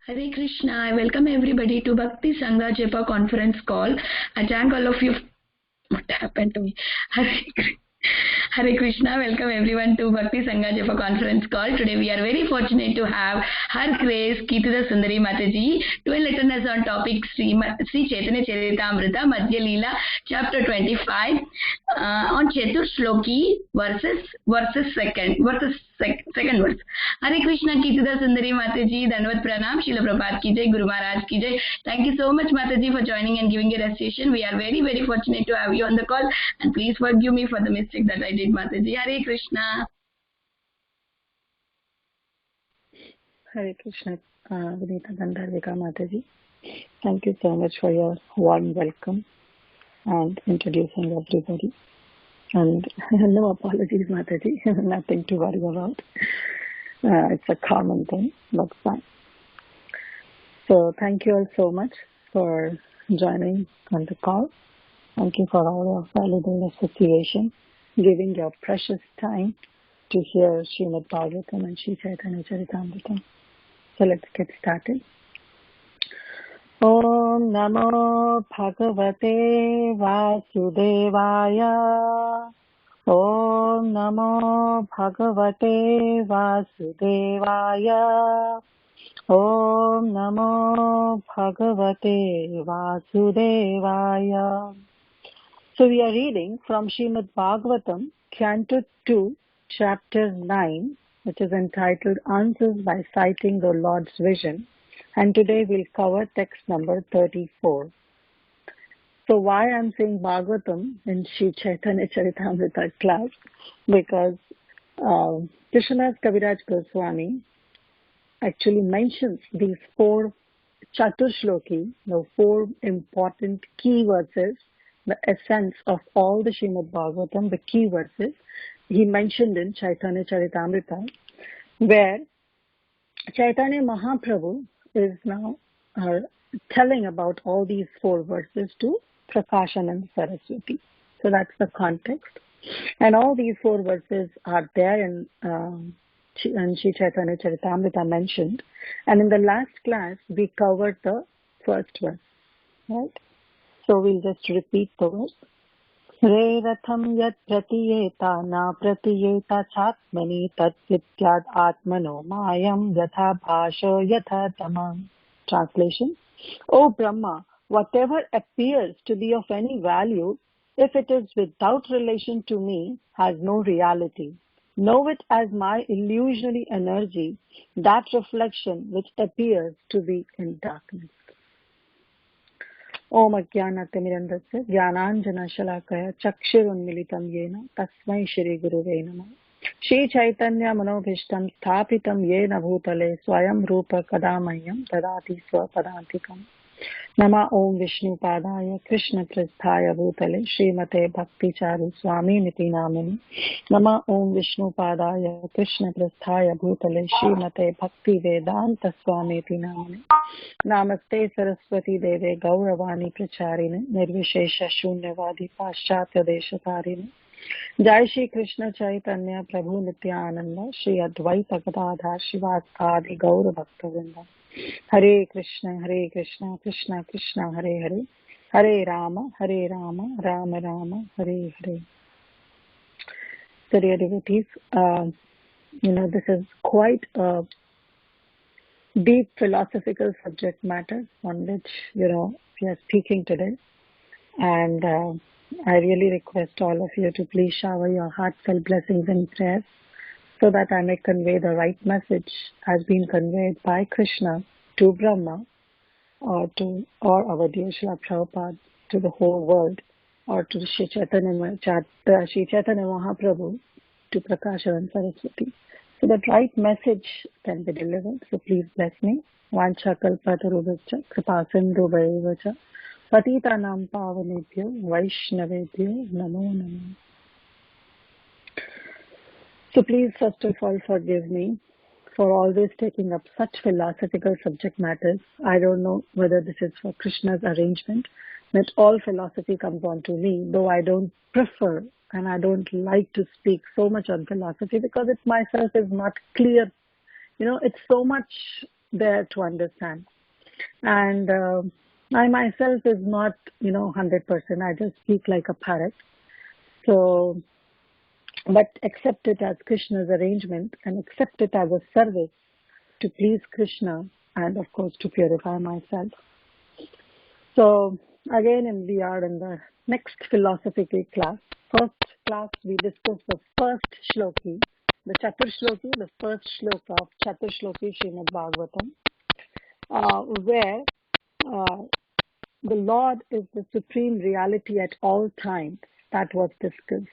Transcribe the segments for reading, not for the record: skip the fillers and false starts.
Hare Krishna. I welcome everybody to Bhakti Sangha Japa conference call. I thank all of you. What happened to me? Hare Krishna. Welcome everyone to Bhakti Sangha Japa conference call. Today we are very fortunate to have Her Grace Kiritida Sundari Mataji to enlighten us on topic Sri Caitanya Caritamrta Madhya Leela chapter 25 on Catrusloki verses second verse. Hare Krishna. Kiritida Sundari Mataji, Dandavat Pranam, Srila Prabhupada ki jai, Guru Maharaj ki jai. Thank you so much Mataji for joining and giving your recitation. We are very fortunate to have you on the call, and please forgive me for the mistake that I did, Mataji. Hare Krishna. Hare Krishna, Vinita Dandarvika Mataji. Thank you so much for your warm welcome and introducing everybody. And no apologies, Mataji. Nothing to worry about. It's a common thing, but fine. So thank you all so much for joining on the call. Thank you for all your valuable association, giving your precious time to hear Srimad Bhagavatam and Sri Caitanya Caritamrta. So let's get started. Om Namo Bhagavate Vasudevaya. Om Namo Bhagavate Vasudevaya. Om Namo Bhagavate Vasudevaya. So we are reading from Srimad Bhagavatam, Canto 2, Chapter 9, which is entitled Answers by Citing the Lord's Vision. And today we'll cover text number 34. So why I'm saying Bhagavatam in Sri Caitanya Caritamrta class? Because Krishnadas Kaviraj Goswami actually mentions these four Catrusloki, the four important key verses, the essence of all the Srimad Bhagavatam, the key verses, he mentioned in Caitanya Caritamrta, where Chaitanya Mahaprabhu is now telling about all these four verses to Prakashananda Saraswati. So that's the context. And all these four verses are there in Sri Caitanya Caritamrita mentioned. And in the last class, we covered the first verse. Right? So we'll just repeat the verse. Re ratham yat pratiyeta na pratiyeta chatmani tat vidyad atmano mayam yatha bhasha yatha tamam. Translation. O Brahma, whatever appears to be of any value, if it is without relation to me, has no reality. Know it as my illusionary energy, that reflection which appears to be in darkness. Om Ajnanatirmirandasya Jnananjana Shalakaya Chakshurunmilitam Yena Tasmai Shri Guruve Namah. Shri Chaitanya Manobhishtam Sthapitam Yena Bhutale Swayam Rupa Kadamayam Tadati Swapadantikam. Nama Om Vishnu Padaya Krishna Prasthaya Bhutale Srimate Bhakti Charu Swami Niti Namini. Nama Om Vishnu Padaya Krishna Prasthaya Bhutale Srimate Bhakti Vedanta Swami Niti Namini. Namaste Saraswati Deve Gauravani Pracharine Nirvishesha Shunyavadi Paschatya Deshatarine. Jai Shri Krishna Chaitanya Prabhu Nityananda Shri Advaita Gadadhar Shivasadi Gaura Bhaktavinda. Hare Krishna, Krishna Krishna, Hare Hare, Hare Rama, Rama Rama, Hare Hare. So dear devotees, this is quite a deep philosophical subject matter on which, we are speaking today. And I really request all of you to please shower your heartfelt blessings and prayers so that I may convey the right message as being conveyed by Krishna to Brahma or our dear Srila Prabhupada to the whole world, or to Sri Chaitanya Mahaprabhu to Prakashananda Saraswati. So that right message can be delivered. So please bless me. Vancha kalpatarubhascha kripasindhu vayevacha patitanam pavanebhyo vaishnavebhyo namo namo. So please first of all forgive me for always taking up such philosophical subject matters. I don't know whether this is for Krishna's arrangement, that all philosophy comes on to me, though I don't prefer and I don't like to speak so much on philosophy because it myself is not clear. It's so much there to understand. And I myself is not, 100%. I just speak like a parrot. So, but accept it as Krishna's arrangement and accept it as a service to please Krishna and of course to purify myself. So again, we are in the next philosophical class. First class we discussed the first shloki, the Catrusloki, the first shloka of Catrusloki Srimad Bhagavatam, where the Lord is the supreme reality at all times. That was discussed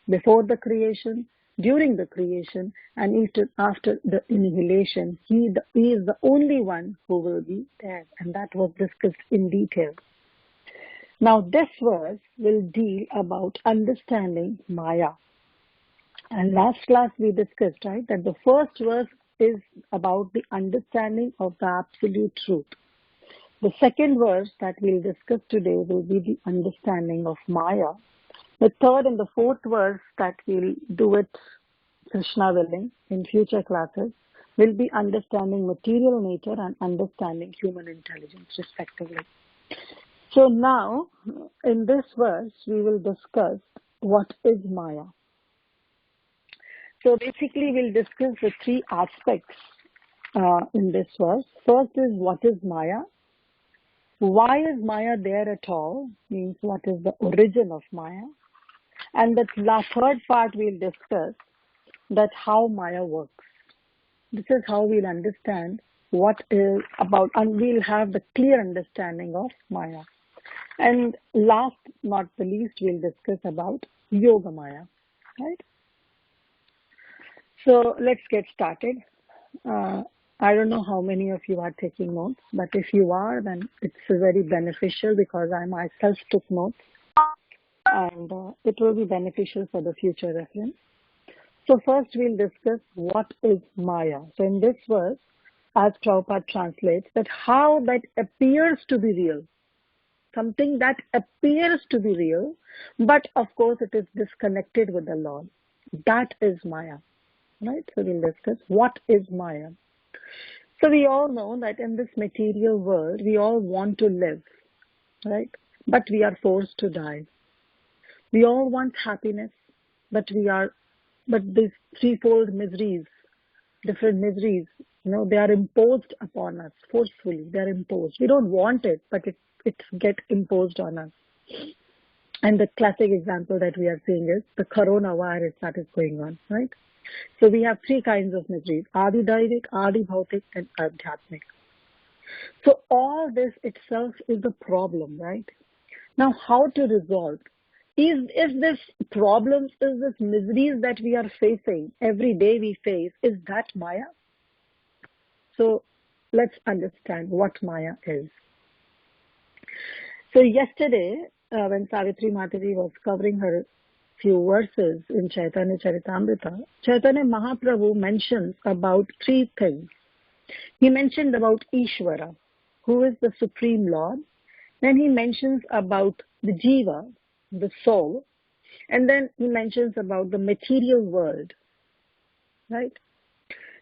before the creation, during the creation, and even after the annihilation. He is the only one who will be there, and that was discussed in detail. Now this verse will deal about understanding Maya. And last class we discussed, right, that the first verse is about the understanding of the absolute truth. The second verse that we'll discuss today will be the understanding of Maya. The third and the fourth verse that we'll do it, Krishna willing, in future classes, will be understanding material nature and understanding human intelligence, respectively. So now, in this verse, we will discuss what is Maya. So basically, we'll discuss the three aspects in this verse. First is what is Maya? Why is Maya there at all? Means what is the origin of Maya? And the third part we'll discuss that how Maya works. This is how we'll understand what is about, and we'll have the clear understanding of Maya. And last, not the least, we'll discuss about Yoga Maya, right? So let's get started. I don't know how many of you are taking notes, but if you are, then it's very beneficial because I myself took notes, and it will be beneficial for the future reference. So first we'll discuss what is Maya. So in this verse, as Prabhupada translates, that how that appears to be real. Something that appears to be real, but of course it is disconnected with the Lord. That is Maya, right? So we'll discuss what is Maya. So we all know that in this material world, we all want to live, right? But we are forced to die. We all want happiness, but these threefold miseries, different miseries, they are imposed upon us forcefully. They are imposed. We don't want it, but it get imposed on us. And the classic example that we are seeing is the coronavirus that is going on, right? So we have three kinds of miseries: Adi Daivik, Adi Bhautik, and Adhyatmik. So all this itself is the problem, right? Now how to resolve? Is this problems, is this miseries that we are facing, every day we face, is that Maya? So let's understand what Maya is. So yesterday, when Savitri Mataji was covering her few verses in Caitanya Caritamrta, Chaitanya Mahaprabhu mentions about three things. He mentioned about Ishvara, who is the Supreme Lord. Then he mentions about the Jiva, the soul. And then he mentions about the material world, right?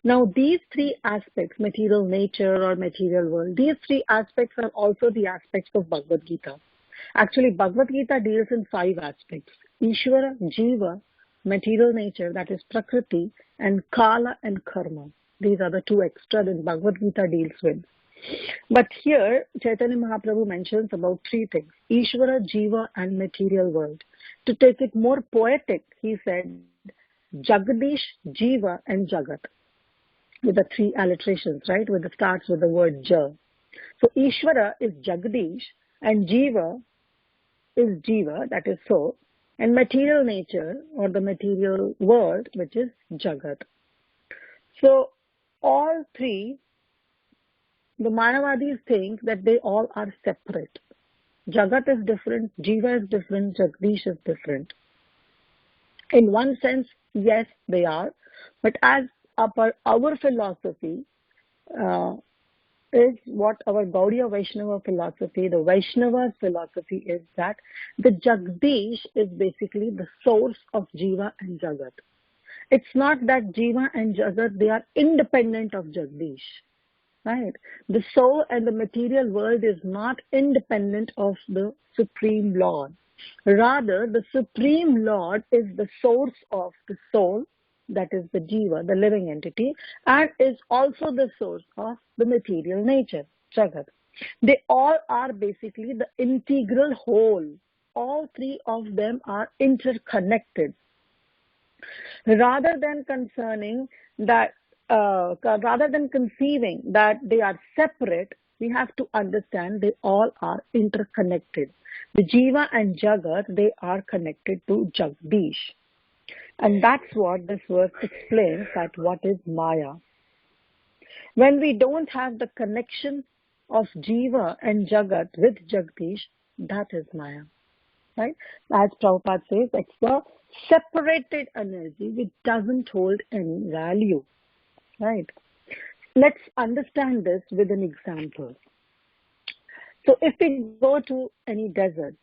Now these three aspects, material nature or material world, these three aspects are also the aspects of Bhagavad Gita. Actually, Bhagavad Gita deals in 5 aspects: Ishvara, Jiva, material nature, that is Prakriti, and Kala and Karma. These are the 2 extra that Bhagavad Gita deals with. But here, Chaitanya Mahaprabhu mentions about 3 things: Ishvara, Jiva, and material world. To take it more poetic, he said Jagadish, Jiva, and Jagat, with the 3 alliterations, right? With the starts with the word Ja. So Ishvara is Jagadish, and Jiva is Jiva, that is soul, and material nature or the material world, which is Jagat. So all 3, the Mayavadis think that they all are separate. Jagat is different, Jiva is different, Jagdish is different. In one sense, yes, they are, but as per our philosophy, is what our Gaudiya Vaishnava philosophy, the Vaishnava's philosophy is that the Jagdish is basically the source of Jiva and Jagat. It's not that Jiva and Jagat, they are independent of Jagdish, right? The soul and the material world is not independent of the Supreme Lord. Rather, the Supreme Lord is the source of the soul, that is the jiva, the living entity, and is also the source of the material nature, Jagat. They all are basically the integral whole. All three of them are interconnected. Rather than concerning that, rather than conceiving that they are separate, we have to understand they all are interconnected. The Jiva and Jagat, they are connected to Jagdish. And that's what this verse explains, that what is Maya. When we don't have the connection of Jiva and Jagat with Jagdish, that is Maya. Right? As Prabhupada says, it's the separated energy which doesn't hold any value. Right? Let's understand this with an example. So if we go to any desert,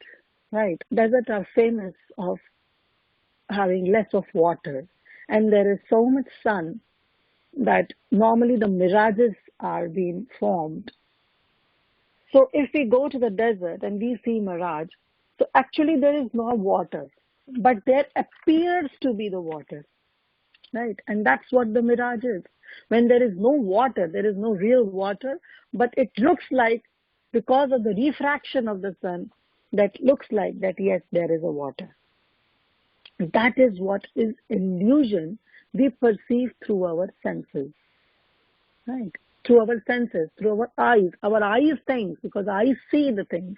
right? Deserts are famous of having less of water, and there is so much sun that normally the mirages are being formed. So if we go to the desert and we see mirage, so actually there is no water, but there appears to be the water, right? And that's what the mirage is. When there is no water, there is no real water, but it looks like, because of the refraction of the sun, that looks like that yes, there is a water. That is what is illusion we perceive through our senses, right? Through our senses, through our eyes. Our eyes think, because eyes see the things.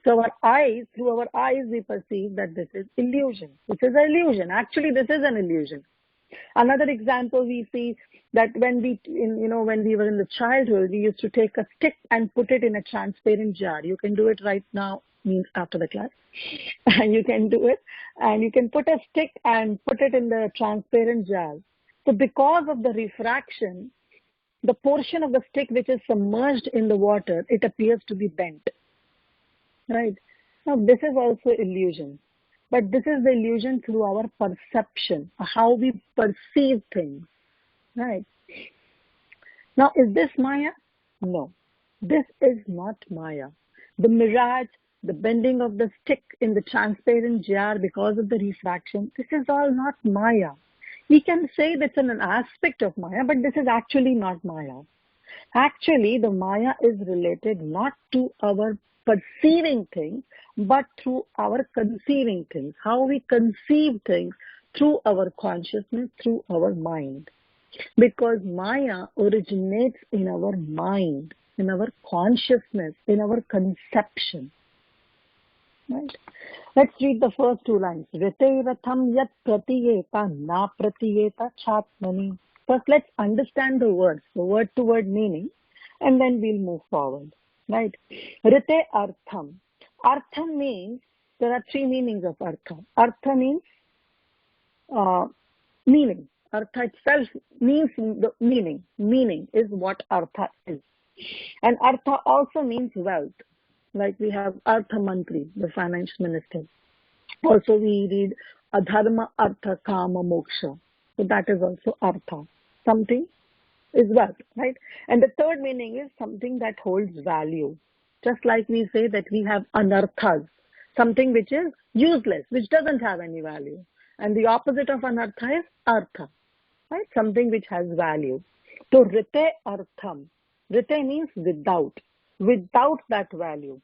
So our eyes, through our eyes, we perceive that this is illusion. This is an illusion. Actually, this is an illusion. Another example we see that when when we were in the childhood, we used to take a stick and put it in a transparent jar. You can do it right now, means after the class. And you can do it. And you can put a stick and put it in the transparent jar. So because of the refraction, the portion of the stick which is submerged in the water, it appears to be bent. Right? Now this is also illusion. But this is the illusion through our perception, how we perceive things. Right? Now, is this Maya? No. This is not Maya. The mirage, the bending of the stick in the transparent jar because of the refraction, this is all not Maya. We can say that's an aspect of Maya, but this is actually not Maya. Actually, the Maya is related not to our perceiving things, but through our conceiving things, how we conceive things through our consciousness, through our mind. Because Maya originates in our mind, in our consciousness, in our conception. Right? Let's read the first two lines. Rite ratham yat pratiyeta na pratiyeta chatmani. First, let's understand the words, the word-to-word meaning, and then we'll move forward. Right? Rite artham. Artham means, there are three meanings of artha. Artha means meaning. Artha itself means the meaning. Meaning is what artha is. And artha also means wealth. Like we have Artha Mantri, the finance minister. Also we read Adharma, Artha, Kama, Moksha. So that is also artha. Something is wealth, right? And the third meaning is something that holds value. Just like we say that we have anarthas, something which is useless, which doesn't have any value. And the opposite of anartha is artha, right? Something which has value. So rite artham. Rite means without that value.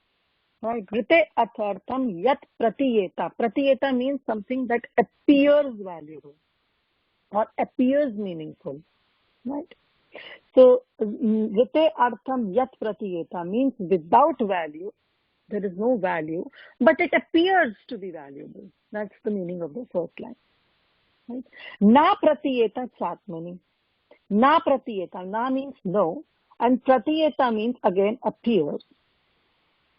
Right? Rite artham yat pratiyeta. Pratiyeta means something that appears valuable or appears meaningful. Right? So, rite artham yat pratiyeta means without value, there is no value, but it appears to be valuable. That's the meaning of the first line. Right? Na pratiyeta chatmani. Na pratiyeta. Na means no, and pratiyeta means again appears.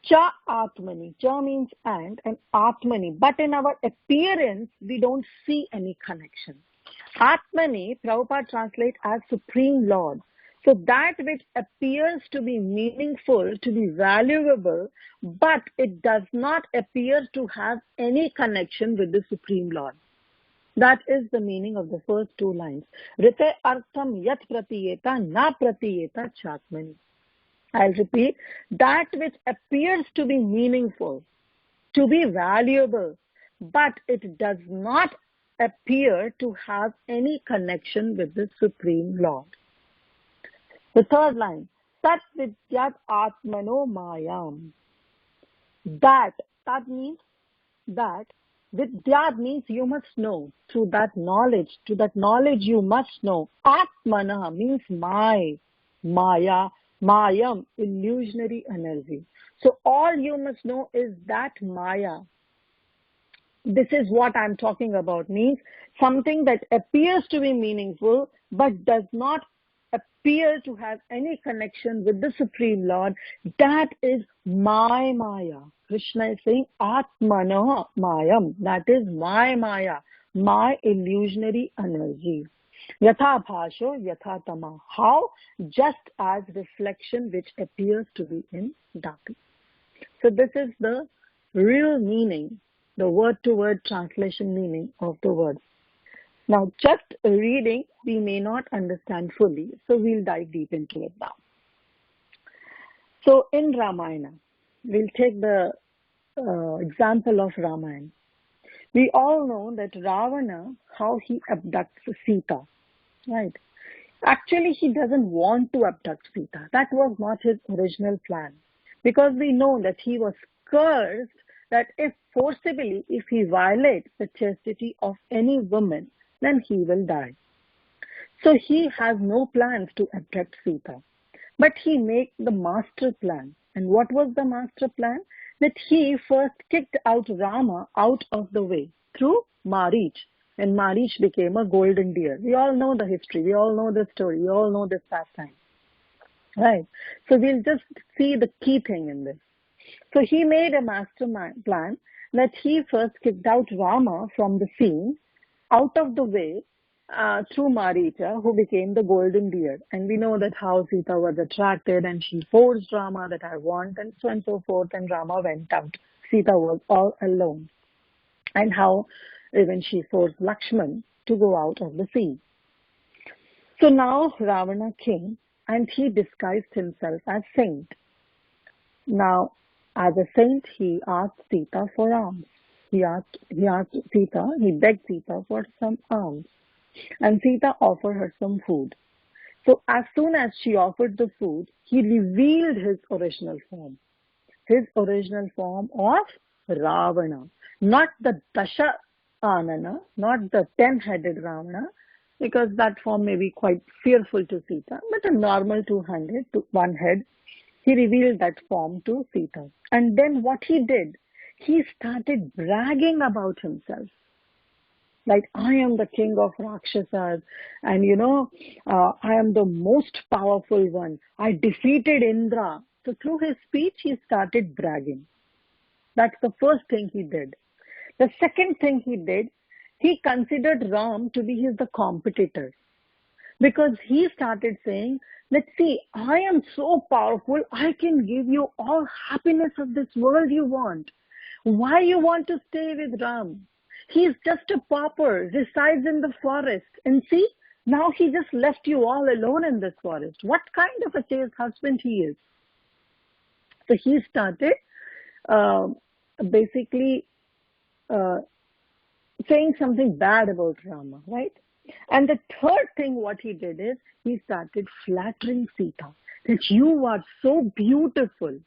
Cha atmani. Cha means and atmani. But in our appearance, we don't see any connection. Atmani, Prabhupada translates as Supreme Lord. So that which appears to be meaningful, to be valuable, but it does not appear to have any connection with the Supreme Lord. That is the meaning of the first two lines. Rite artham yat pratiyeta na pratiyeta chatmani. I'll repeat. That which appears to be meaningful, to be valuable, but it does not appear to have any connection with the Supreme Lord. The third line, Tat Vidyat Atmano Mayam. That means that. Vidyat means you must know. Through that knowledge, you must know. Atmana means my, Maya, Mayam, illusionary energy. So all you must know is that Maya. This is what I'm talking about, means something that appears to be meaningful but does not appear to have any connection with the Supreme Lord. That is my Maya. Krishna is saying Atmana Mayam. That is my Maya, my illusionary energy. Yatha bhasho yatha tama. How? Just as reflection which appears to be in darkness. So this is the real meaning, the word-to-word translation meaning of the word. Now, just reading, we may not understand fully, so we'll dive deep into it now. So, in Ramayana, we'll take the example of Ramayana. We all know that Ravana, how he abducts Sita, right? Actually, he doesn't want to abduct Sita. That was not his original plan. Because we know that he was cursed that if he violates the chastity of any woman, then he will die. So he has no plans to abduct Sita. But he made the master plan. And what was the master plan? That he first kicked out Rama out of the way through Marich. And Marich became a golden deer. We all know the history. We all know the story. We all know this pastime. Right. So we'll just see the key thing in this. So he made a master plan that he first kicked out Rama from the scene, out of the way, through Maricha, who became the golden deer. And we know that how Sita was attracted and she forced Rama that I want, and so and so forth, and Rama went out. Sita was all alone. And how even she forced Lakshman to go out of the sea. So now Ravana came and he disguised himself as saint. Now, as a saint, he asked Sita for alms. He begged Sita for some alms. And Sita offered her some food. So as soon as she offered the food, he revealed his original form. His original form of Ravana. Not the Dasha Anana, not the 10-headed Ravana, because that form may be quite fearful to Sita, but a normal 2-handed, one head. He revealed that form to Sita. And then what he did, he started bragging about himself. Like, I am the king of Rakshasas, and I am the most powerful one. I defeated Indra. So through his speech, he started bragging. That's the first thing he did. The second thing he did, he considered Ram to be the competitor. Because he started saying, let's see, I am so powerful, I can give you all happiness of this world you want. Why you want to stay with Ram? He is just a pauper, resides in the forest. And see, now he just left you all alone in this forest. What kind of a chaste husband he is? So he started basically saying something bad about Rama, right? And the third thing what he did is, he started flattering Sita. That you are so beautiful.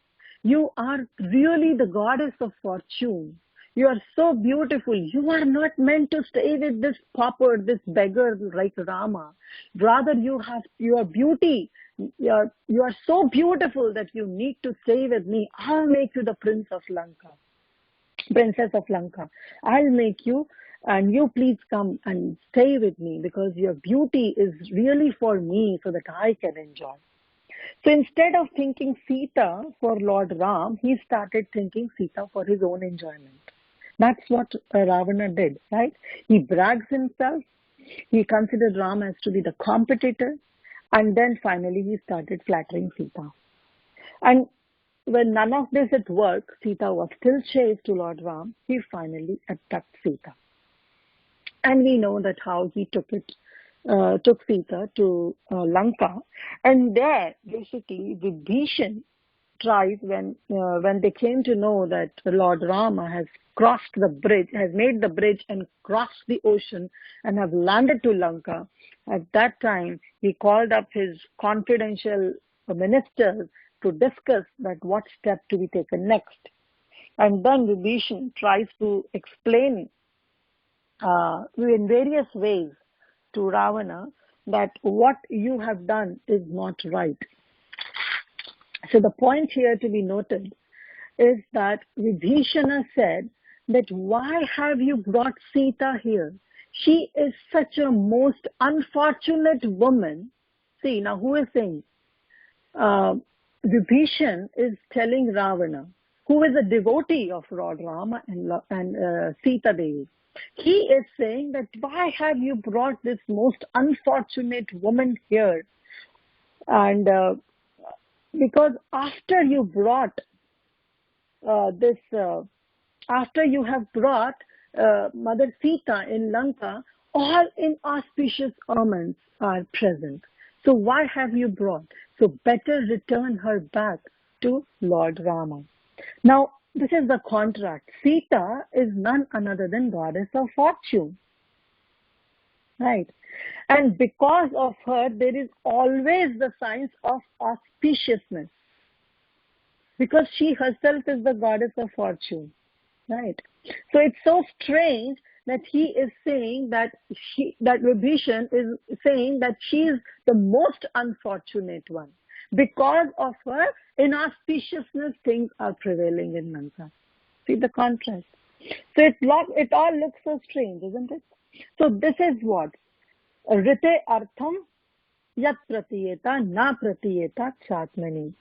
You are really the goddess of fortune. You are so beautiful. You are not meant to stay with this pauper, this beggar like Rama. Rather, you have your beauty. You are so beautiful that you need to stay with me. I'll make you the princess of Lanka. I'll make you, and you please come and stay with me because your beauty is really for me so that I can enjoy. So instead of thinking Sita for Lord Ram, he started thinking Sita for his own enjoyment. That's what Ravana did, right? He brags himself. He considered Ram as to be the competitor. And then finally he started flattering Sita. And when none of this had worked, Sita was still chaste to Lord Ram. He finally attacked Sita. And we know that how he took Sita to Lanka, and there basically Vibhishan tries when they came to know that Lord Rama has crossed the bridge, has made the bridge and crossed the ocean and have landed to Lanka. At that time, he called up his confidential ministers to discuss that what step to be taken next. And then Vibhishan tries to explain in various ways to Ravana that what you have done is not right. So the point here to be noted is that Vibhishana said that why have you brought Sita here? She is such a most unfortunate woman. See, now who is saying? Vibhishan is telling Ravana, who is a devotee of Lord Rama and Sita Devi. He is saying that why have you brought this most unfortunate woman here? And because after you brought after you have brought Mother Sita in Lanka, all inauspicious omens are present. So why have you brought? So better return her back to Lord Rama. Now, this is the contract. Sita is none other than goddess of fortune. Right? And because of her, there is always the signs of auspiciousness. Because she herself is the goddess of fortune. Right? So it's so strange that he is saying that Vibhishan is saying that she is the most unfortunate one. Because of her inauspiciousness, things are prevailing in Lanka. See the contrast. So it all looks so strange, isn't it? So this is what? Rite artham yat pratiyeta na pratiyeta chatmani.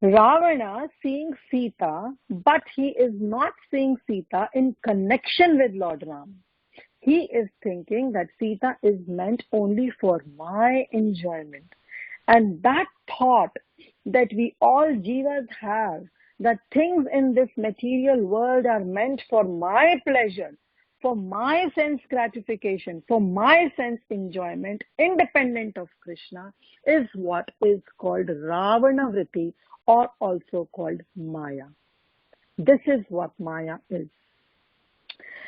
Ravana seeing Sita, but he is not seeing Sita in connection with Lord Ram. He is thinking that Sita is meant only for my enjoyment. And that thought that we all jivas have, that things in this material world are meant for my pleasure, for my sense gratification, for my sense enjoyment, independent of Krishna, is what is called Ravana Vritti, or also called Maya. This is what Maya is.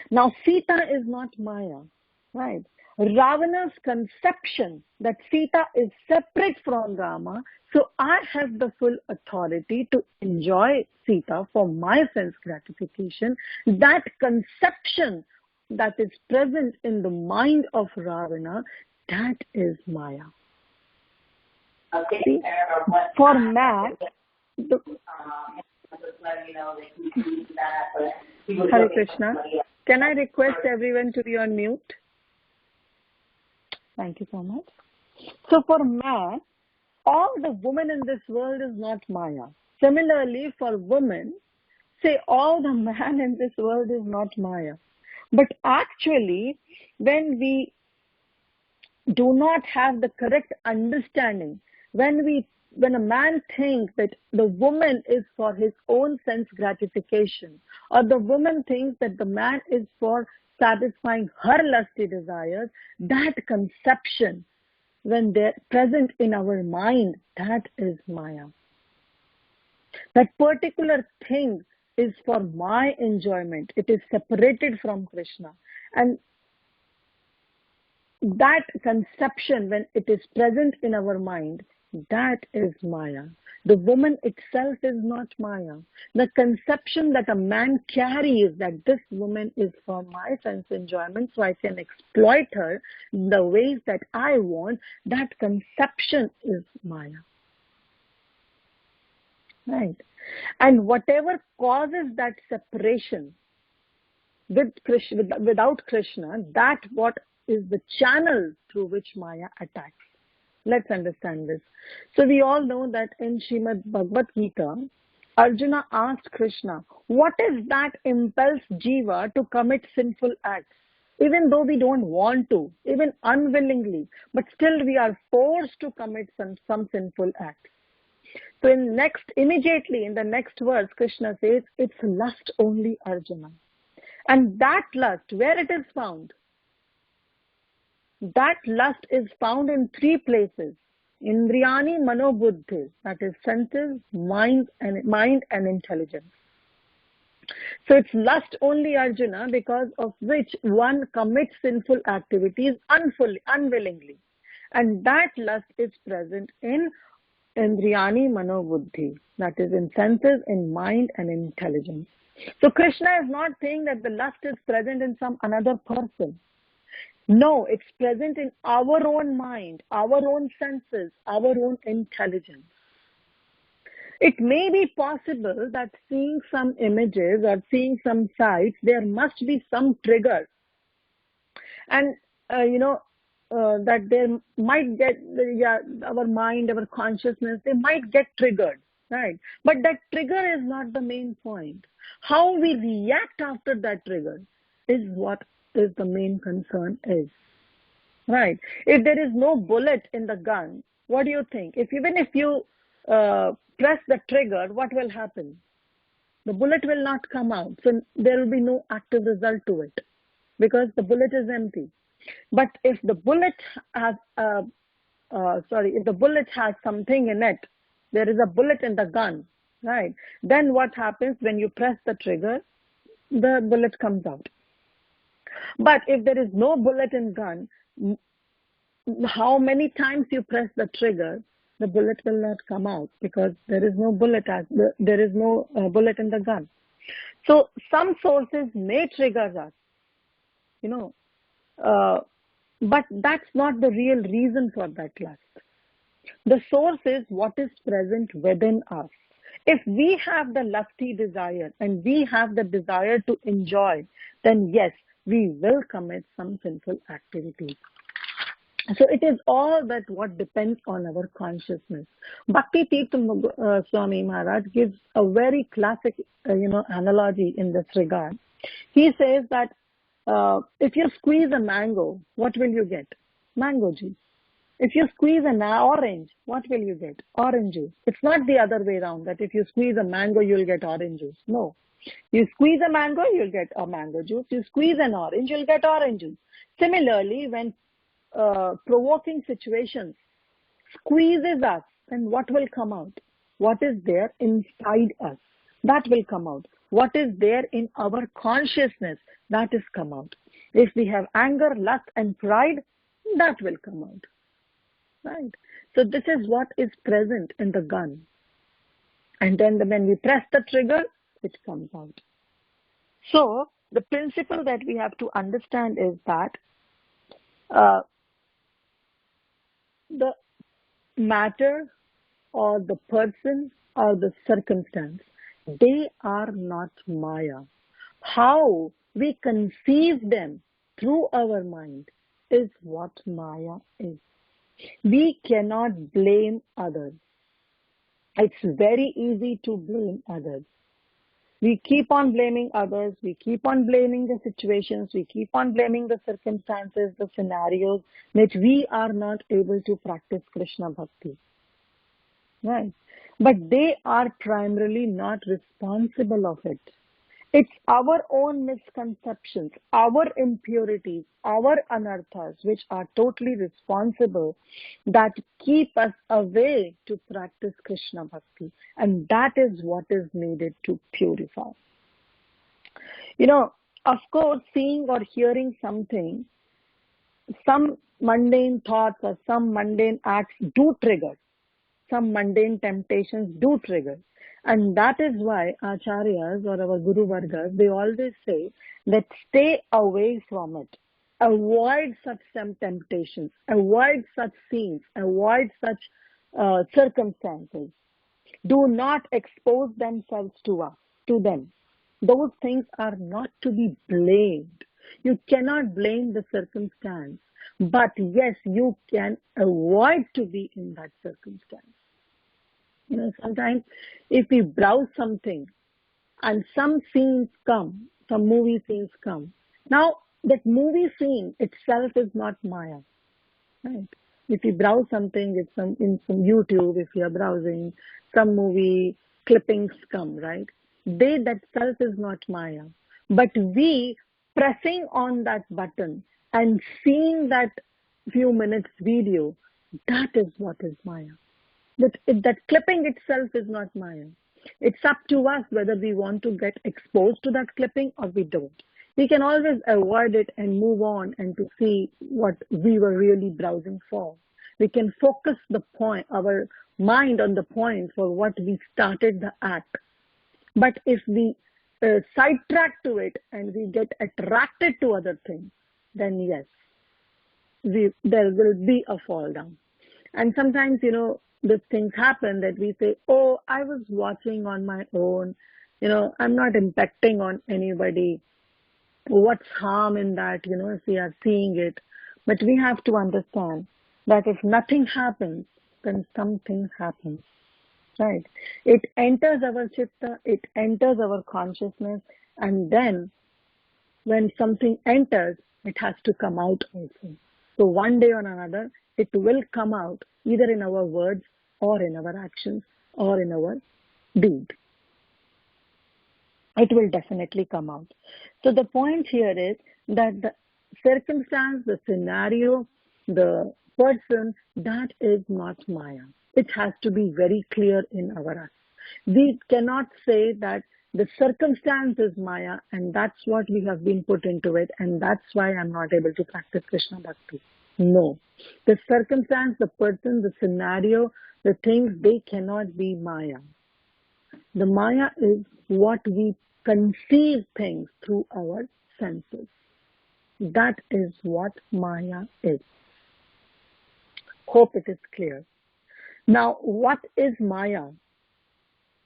Now, Sita is not Maya, right? Ravana's conception that Sita is separate from Rama, so I have the full authority to enjoy Sita for my sense gratification. That conception that is present in the mind of Ravana, that is Maya. Okay. See? For man, Hare Krishna. Can I request everyone to be on mute? Thank you so much. So for man, all the woman in this world is not Maya. Similarly, for women, say all the man in this world is not Maya. But actually, when we do not have the correct understanding, when a man thinks that the woman is for his own sense gratification, or the woman thinks that the man is for satisfying her lusty desires, that conception, when they're present in our mind, that is Maya. That particular thing is for my enjoyment. It is separated from Krishna. And that conception, when it is present in our mind, that is Maya. The woman itself is not Maya. The conception that a man carries that this woman is for my sense enjoyment, so I can exploit her in the ways that I want, that conception is Maya. Right? And whatever causes that separation without Krishna, that what is the channel through which Maya attacks. Let's understand this. So we all know that in Srimad Bhagavad Gita, Arjuna asked Krishna, what is that impels Jiva to commit sinful acts? Even though we don't want to, even unwillingly, but still we are forced to commit some sinful acts. So immediately in the next verse, Krishna says, it's lust only, Arjuna. And that lust, where it is found? that lust is found in three places. Indriyani manobuddhi, that is senses, mind and intelligence. So it's lust only, Arjuna, because of which one commits sinful activities unwillingly. And that lust is present in Indriyani manobuddhi, that is in senses, in mind and intelligence. So Krishna is not saying that the lust is present in some another person. No, it's present in our own mind, our own senses, our own intelligence. It may be possible that seeing some images or seeing some sights, there must be some trigger. And, that there might get, our mind, our consciousness, they might get triggered, right? But that trigger is not the main point. How we react after that trigger is what is the main concern is, right? If there is no bullet in the gun, what do you think? Even if you press the trigger, what will happen? The bullet will not come out. So there will be no active result to it because the bullet is empty. But if the bullet has, if the bullet has something in it, there is a bullet in the gun, right? Then what happens when you press the trigger? The bullet comes out. But if there is no bullet in gun, how many times you press the trigger, the bullet will not come out because there is no bullet bullet in the gun. So some sources may trigger us, but that's not the real reason for that lust. The source is what is present within us. If we have the lusty desire and we have the desire to enjoy, then yes, we will commit some sinful activities. So it is all that what depends on our consciousness. Bhakti Tirtha Swami Maharaj gives a very classic, analogy in this regard. He says that if you squeeze a mango, what will you get? Mango juice. If you squeeze an orange, what will you get? Orange juice. It's not the other way around, that if you squeeze a mango, you'll get orange juice. No. You squeeze a mango, you'll get a mango juice. You squeeze an orange, you'll get orange juice. Similarly, when provoking situations squeezes us, then what will come out? What is there inside us? That will come out. What is there in our consciousness? That is come out. If we have anger, lust and pride, that will come out. Right? So this is what is present in the gun. And then when we press the trigger, it comes out. So the principle that we have to understand is that the matter or the person or the circumstance, they are not Maya. How we conceive them through our mind is what Maya is. We cannot blame others. It's very easy to blame others. We keep on blaming others. We keep on blaming the situations. We keep on blaming the circumstances, the scenarios, that we are not able to practice Krishna Bhakti. Right? But they are primarily not responsible of it. It's our own misconceptions, our impurities, our anarthas, which are totally responsible, that keep us away to practice Krishna Bhakti. And that is what is needed to purify. Of course, seeing or hearing something, some mundane thoughts or some mundane acts do trigger. Some mundane temptations do trigger. And that is why Acharyas or our Guru Vargas, they always say that stay away from it. Avoid such temptations. Avoid such scenes. Avoid such circumstances. Do not expose themselves to them. Those things are not to be blamed. You cannot blame the circumstance. But yes, you can avoid to be in that circumstance. Sometimes if we browse something and some scenes come, some movie scenes come. Now, that movie scene itself is not Maya. Right? If you browse something, in some YouTube, if you are browsing, some movie clippings come, right? That self is not Maya. But we pressing on that button and seeing that few minutes video, that is what is Maya. That clipping itself is not Maya. It's up to us whether we want to get exposed to that clipping or we don't. We can always avoid it and move on and to see what we were really browsing for. We can focus our mind on the point for what we started the act. But if we sidetrack to it and we get attracted to other things, then yes, there will be a fall down. And sometimes, these things happen that we say, oh, I was watching on my own. I'm not impacting on anybody. What's harm in that, if we are seeing it? But we have to understand that if nothing happens, then something happens, right? It enters our chitta, it enters our consciousness, and then when something enters, it has to come out also. So one day or another, it will come out either in our words or in our actions or in our deed. It will definitely come out. So the point here is that the circumstance, the scenario, the person, that is not Maya. It has to be very clear in our us. We cannot say that the circumstance is Maya and that's what we have been put into it and that's why I'm not able to practice Krishna Bhakti. No. The circumstance, the person, the scenario, the things, they cannot be Maya. The Maya is what we conceive things through our senses. That is what Maya is. Hope it is clear. Now, what is Maya?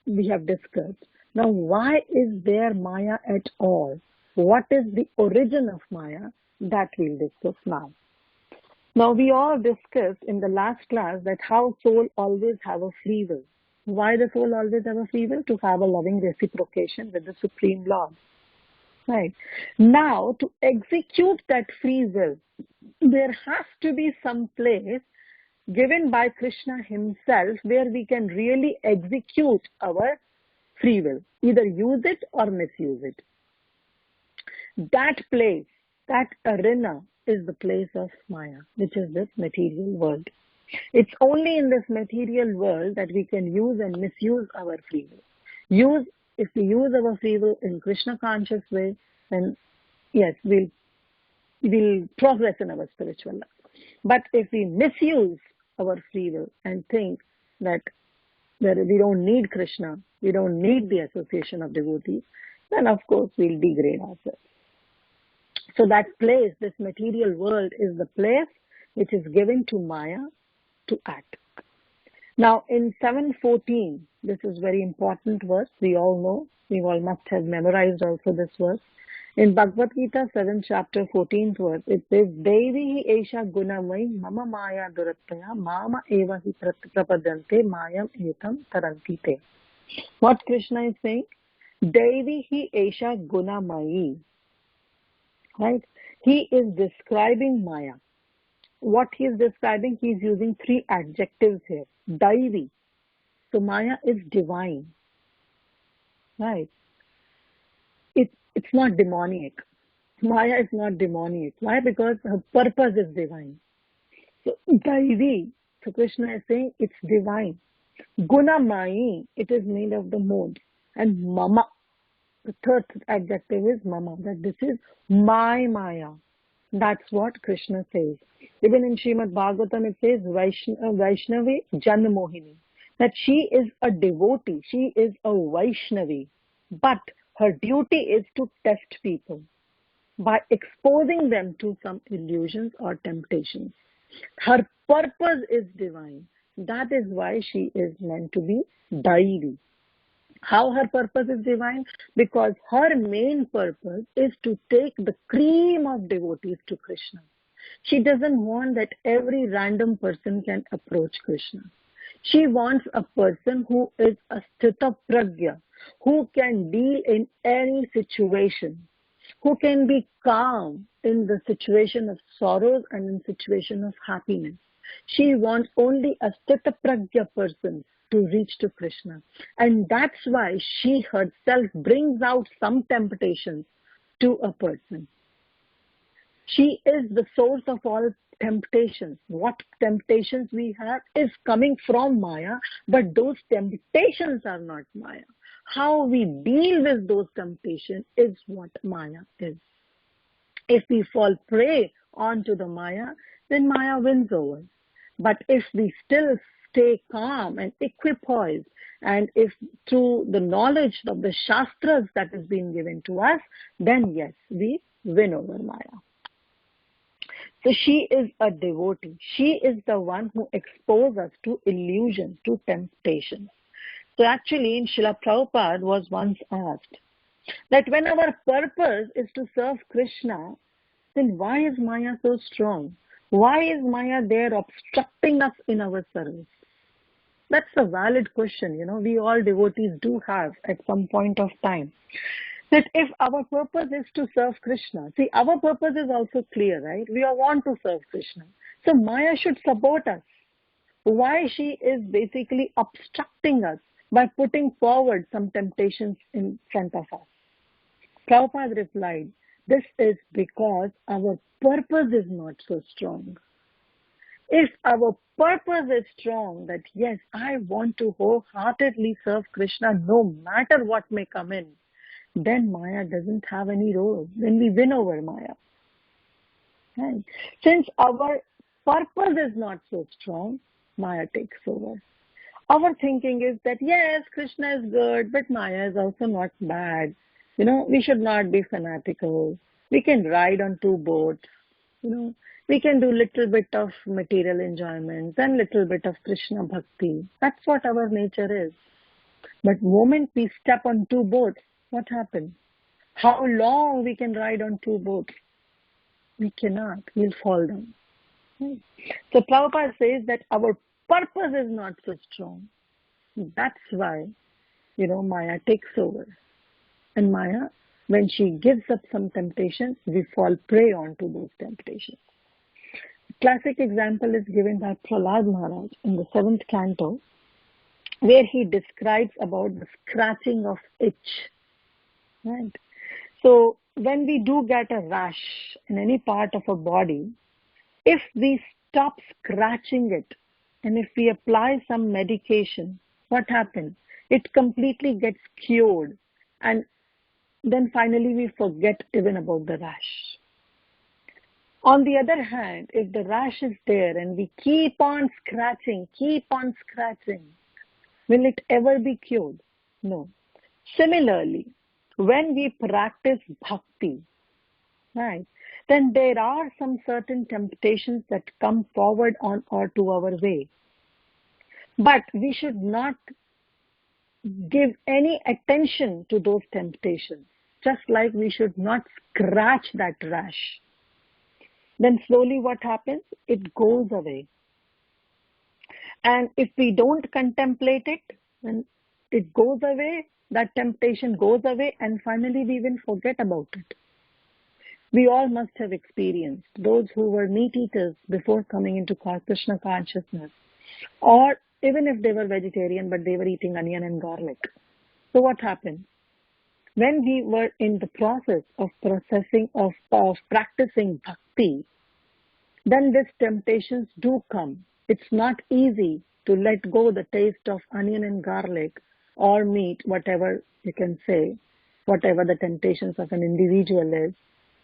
We have discussed. Now, why is there Maya at all? What is the origin of Maya? That we'll discuss now. Now, we all discussed in the last class that how soul always have a free will. Why the soul always have a free will? To have a loving reciprocation with the Supreme Lord. Right. Now, to execute that free will, there has to be some place given by Krishna himself where we can really execute our free will. Either use it or misuse it. That place, that arena is the place of Maya, which is this material world. It's only in this material world that we can use and misuse our free will. If we use our free will in Krishna conscious way, then yes, we'll progress in our spiritual life. But if we misuse our free will and think that we don't need Krishna, we don't need the association of devotees, then of course we'll degrade ourselves. So that place, this material world, is the place which is given to Maya to act. Now in 7:14, this is very important verse, we all know, we all must have memorized also this verse. In Bhagavad Gita 7 chapter 14th verse, it says, Devi hi esha gunamai mama maya durataya mama eva hi prapadante mayam etam taranti te. What Krishna is saying? Devi hi esha gunamai. Right? He is describing Maya. What he is describing, he is using three adjectives here. Daivi. So Maya is divine. Right? It's not demoniac. Maya is not demoniac. Why? Because her purpose is divine. So Daivi, so Krishna is saying it's divine. Gunamai, it is made of the modes. And Mama, the third adjective is Mama, that this is my Maya. That's what Krishna says. Even in Srimad Bhagavatam it says Vaishnavi Janmohini, that she is a devotee, she is a Vaishnavi, but her duty is to test people by exposing them to some illusions or temptations. Her purpose is divine. That is why she is meant to be Daivi. How her purpose is divine? Because her main purpose is to take the cream of devotees to Krishna. She doesn't want that every random person can approach Krishna. She wants a person who is a sthita pragya, who can deal in any situation, who can be calm in the situation of sorrows and in situation of happiness. She wants only a sthita pragya person to reach to Krishna. And that's why she herself brings out some temptations to a person. She is the source of all temptations. What temptations we have is coming from Maya, but those temptations are not Maya. How we deal with those temptations is what Maya is. If we fall prey onto the Maya, then Maya wins over. But if we still stay calm and equipoised, and if through the knowledge of the Shastras that is being given to us, then yes, we win over Maya. So she is a devotee. She is the one who exposes us to illusions, to temptations. So actually, Srila Prabhupada was once asked that when our purpose is to serve Krishna, then why is Maya so strong? Why is Maya there obstructing us in our service? That's a valid question, we all devotees do have at some point of time. That if our purpose is to serve Krishna, see, our purpose is also clear, right? We all want to serve Krishna. So Maya should support us. Why she is basically obstructing us by putting forward some temptations in front of us? Prabhupada replied, this is because our purpose is not so strong. If our purpose is strong, that yes, I want to wholeheartedly serve Krishna no matter what may come in, then Maya doesn't have any role. Then we win over Maya. Right? Since our purpose is not so strong, Maya takes over. Our thinking is that yes, Krishna is good, but Maya is also not bad. We should not be fanatical. We can ride on two boats. We can do little bit of material enjoyment and little bit of Krishna bhakti. That's what our nature is. But moment we step on two boats, what happens? How long we can ride on two boats? We cannot. We'll fall down. Right? So Prabhupada says that our purpose is not so strong. That's why, Maya takes over. And Maya, when she gives up some temptations, we fall prey onto those temptations. Classic example is given by Prahlad Maharaj in the 7th canto, where he describes about the scratching of itch. Right? So when we do get a rash in any part of our body, if we stop scratching it and if we apply some medication, what happens? It completely gets cured, and then finally we forget even about the rash. On the other hand, if the rash is there and we keep on scratching, will it ever be cured? No. Similarly, when we practice bhakti, right, then there are some certain temptations that come forward on or to our way. But we should not give any attention to those temptations, just like we should not scratch that rash. Then slowly what happens? It goes away. And if we don't contemplate it, then it goes away, that temptation goes away, and finally we will forget about it. We all must have experienced those who were meat eaters before coming into Krishna consciousness, or even if they were vegetarian but they were eating onion and garlic. So what happened? When we were in the process of practicing bhakti, then these temptations do come. It's not easy to let go the taste of onion and garlic or meat, whatever you can say, whatever the temptations of an individual is.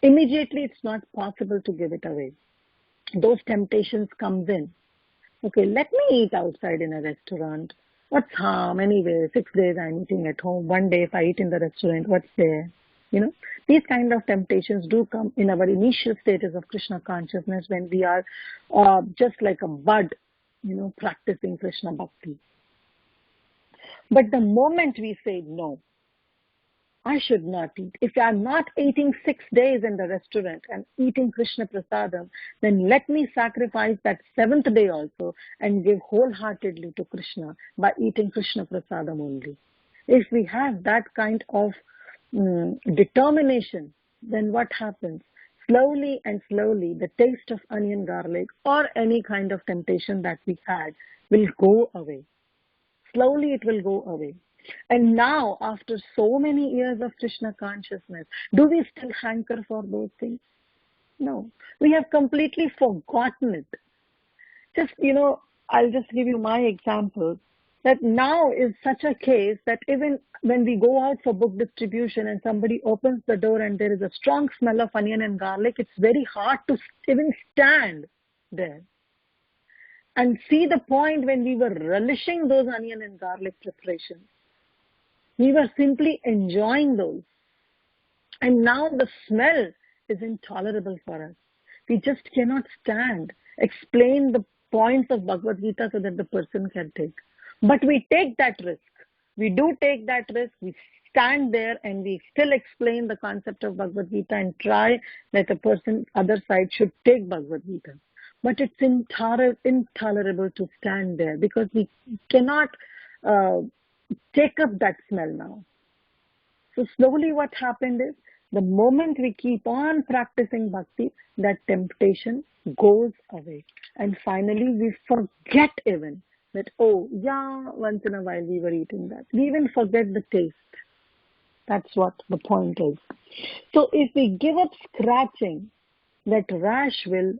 Immediately it's not possible to give it away. Those temptations comes in. Okay, let me eat outside in a restaurant. What's harm anyway? 6 days I'm eating at home. One day if I eat in the restaurant, what's there? These kind of temptations do come in our initial status of Krishna consciousness when we are just like a bud, practicing Krishna bhakti. But the moment we say, no, I should not eat. If I'm not eating 6 days in the restaurant and eating Krishna prasadam, then let me sacrifice that 7th day also and give wholeheartedly to Krishna by eating Krishna prasadam only. If we have that kind of determination, then what happens? Slowly and slowly, the taste of onion, garlic, or any kind of temptation that we had will go away. Slowly it will go away. And now, after so many years of Krishna consciousness, do we still hanker for those things? No. We have completely forgotten it. Just, I'll just give you my example. That now is such a case that even when we go out for book distribution and somebody opens the door and there is a strong smell of onion and garlic, it's very hard to even stand there. And see the point when we were relishing those onion and garlic preparations. We were simply enjoying those. And now the smell is intolerable for us. We just cannot stand. Explain the points of Bhagavad Gita so that the person can take. But we take that risk. We do take that risk. We stand there and we still explain the concept of Bhagavad Gita and try that the person other side should take Bhagavad Gita. But it's intolerable to stand there because we cannot take up that smell now. So slowly what happened is, the moment we keep on practicing bhakti, that temptation goes away. And finally we forget even that, oh yeah, once in a while we were eating that. We even forget the taste. That's what the point is. So if we give up scratching, that rash will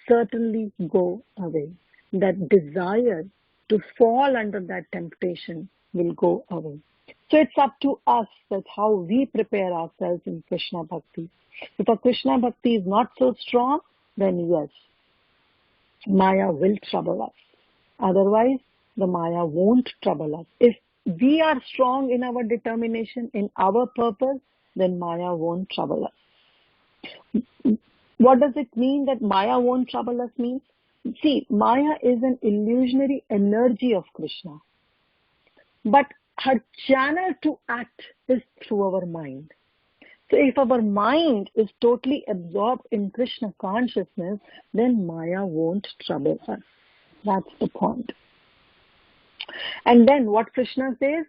certainly go away. That desire to fall under that temptation will go away. So it's up to us that how we prepare ourselves in Krishna Bhakti. If our Krishna Bhakti is not so strong, then yes, Maya will trouble us. Otherwise, the Maya won't trouble us. If we are strong in our determination, in our purpose, then Maya won't trouble us. What does it mean that Maya won't trouble us means? See, Maya is an illusionary energy of Krishna. But her channel to act is through our mind. So if our mind is totally absorbed in Krishna consciousness, then Maya won't trouble us. That's the point. And then what Krishna says,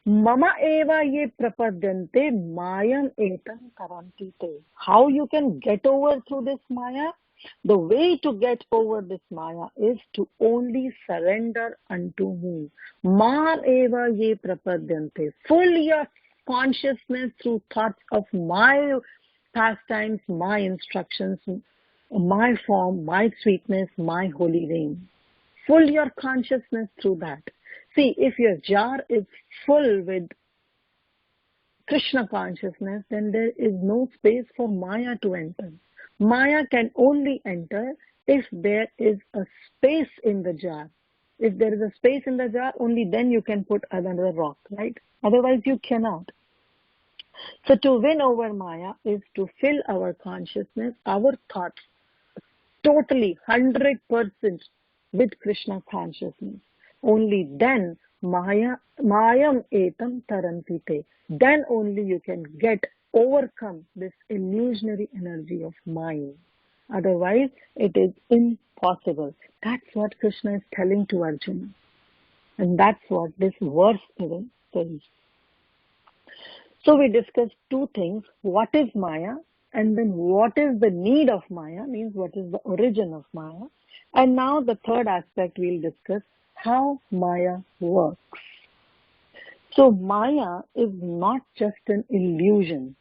Mama eva ye prapadyante mayam etam taranti te. How you can get over through this Maya? The way to get over this Maya is to only surrender unto me. Mam eva ye prapadyante. Full your consciousness through thoughts of my pastimes, my instructions, my form, my sweetness, my holy name. Full your consciousness through that. See, if your jar is full with Krishna consciousness, then there is no space for Maya to enter. Maya can only enter if there is a space in the jar. If there is a space in the jar, only then you can put another rock, right? Otherwise you cannot. So to win over Maya is to fill our consciousness, our thoughts, totally 100% with Krishna consciousness. Only then mayam etam tarantite. Then only you can overcome this illusionary energy of mind. Otherwise, it is impossible. That's what Krishna is telling to Arjuna. And that's what this verse even says. So we discussed two things. What is Maya? And then what is the need of Maya? Means what is the origin of Maya? And now the third aspect we'll discuss, how Maya works. So Maya is not just an illusion.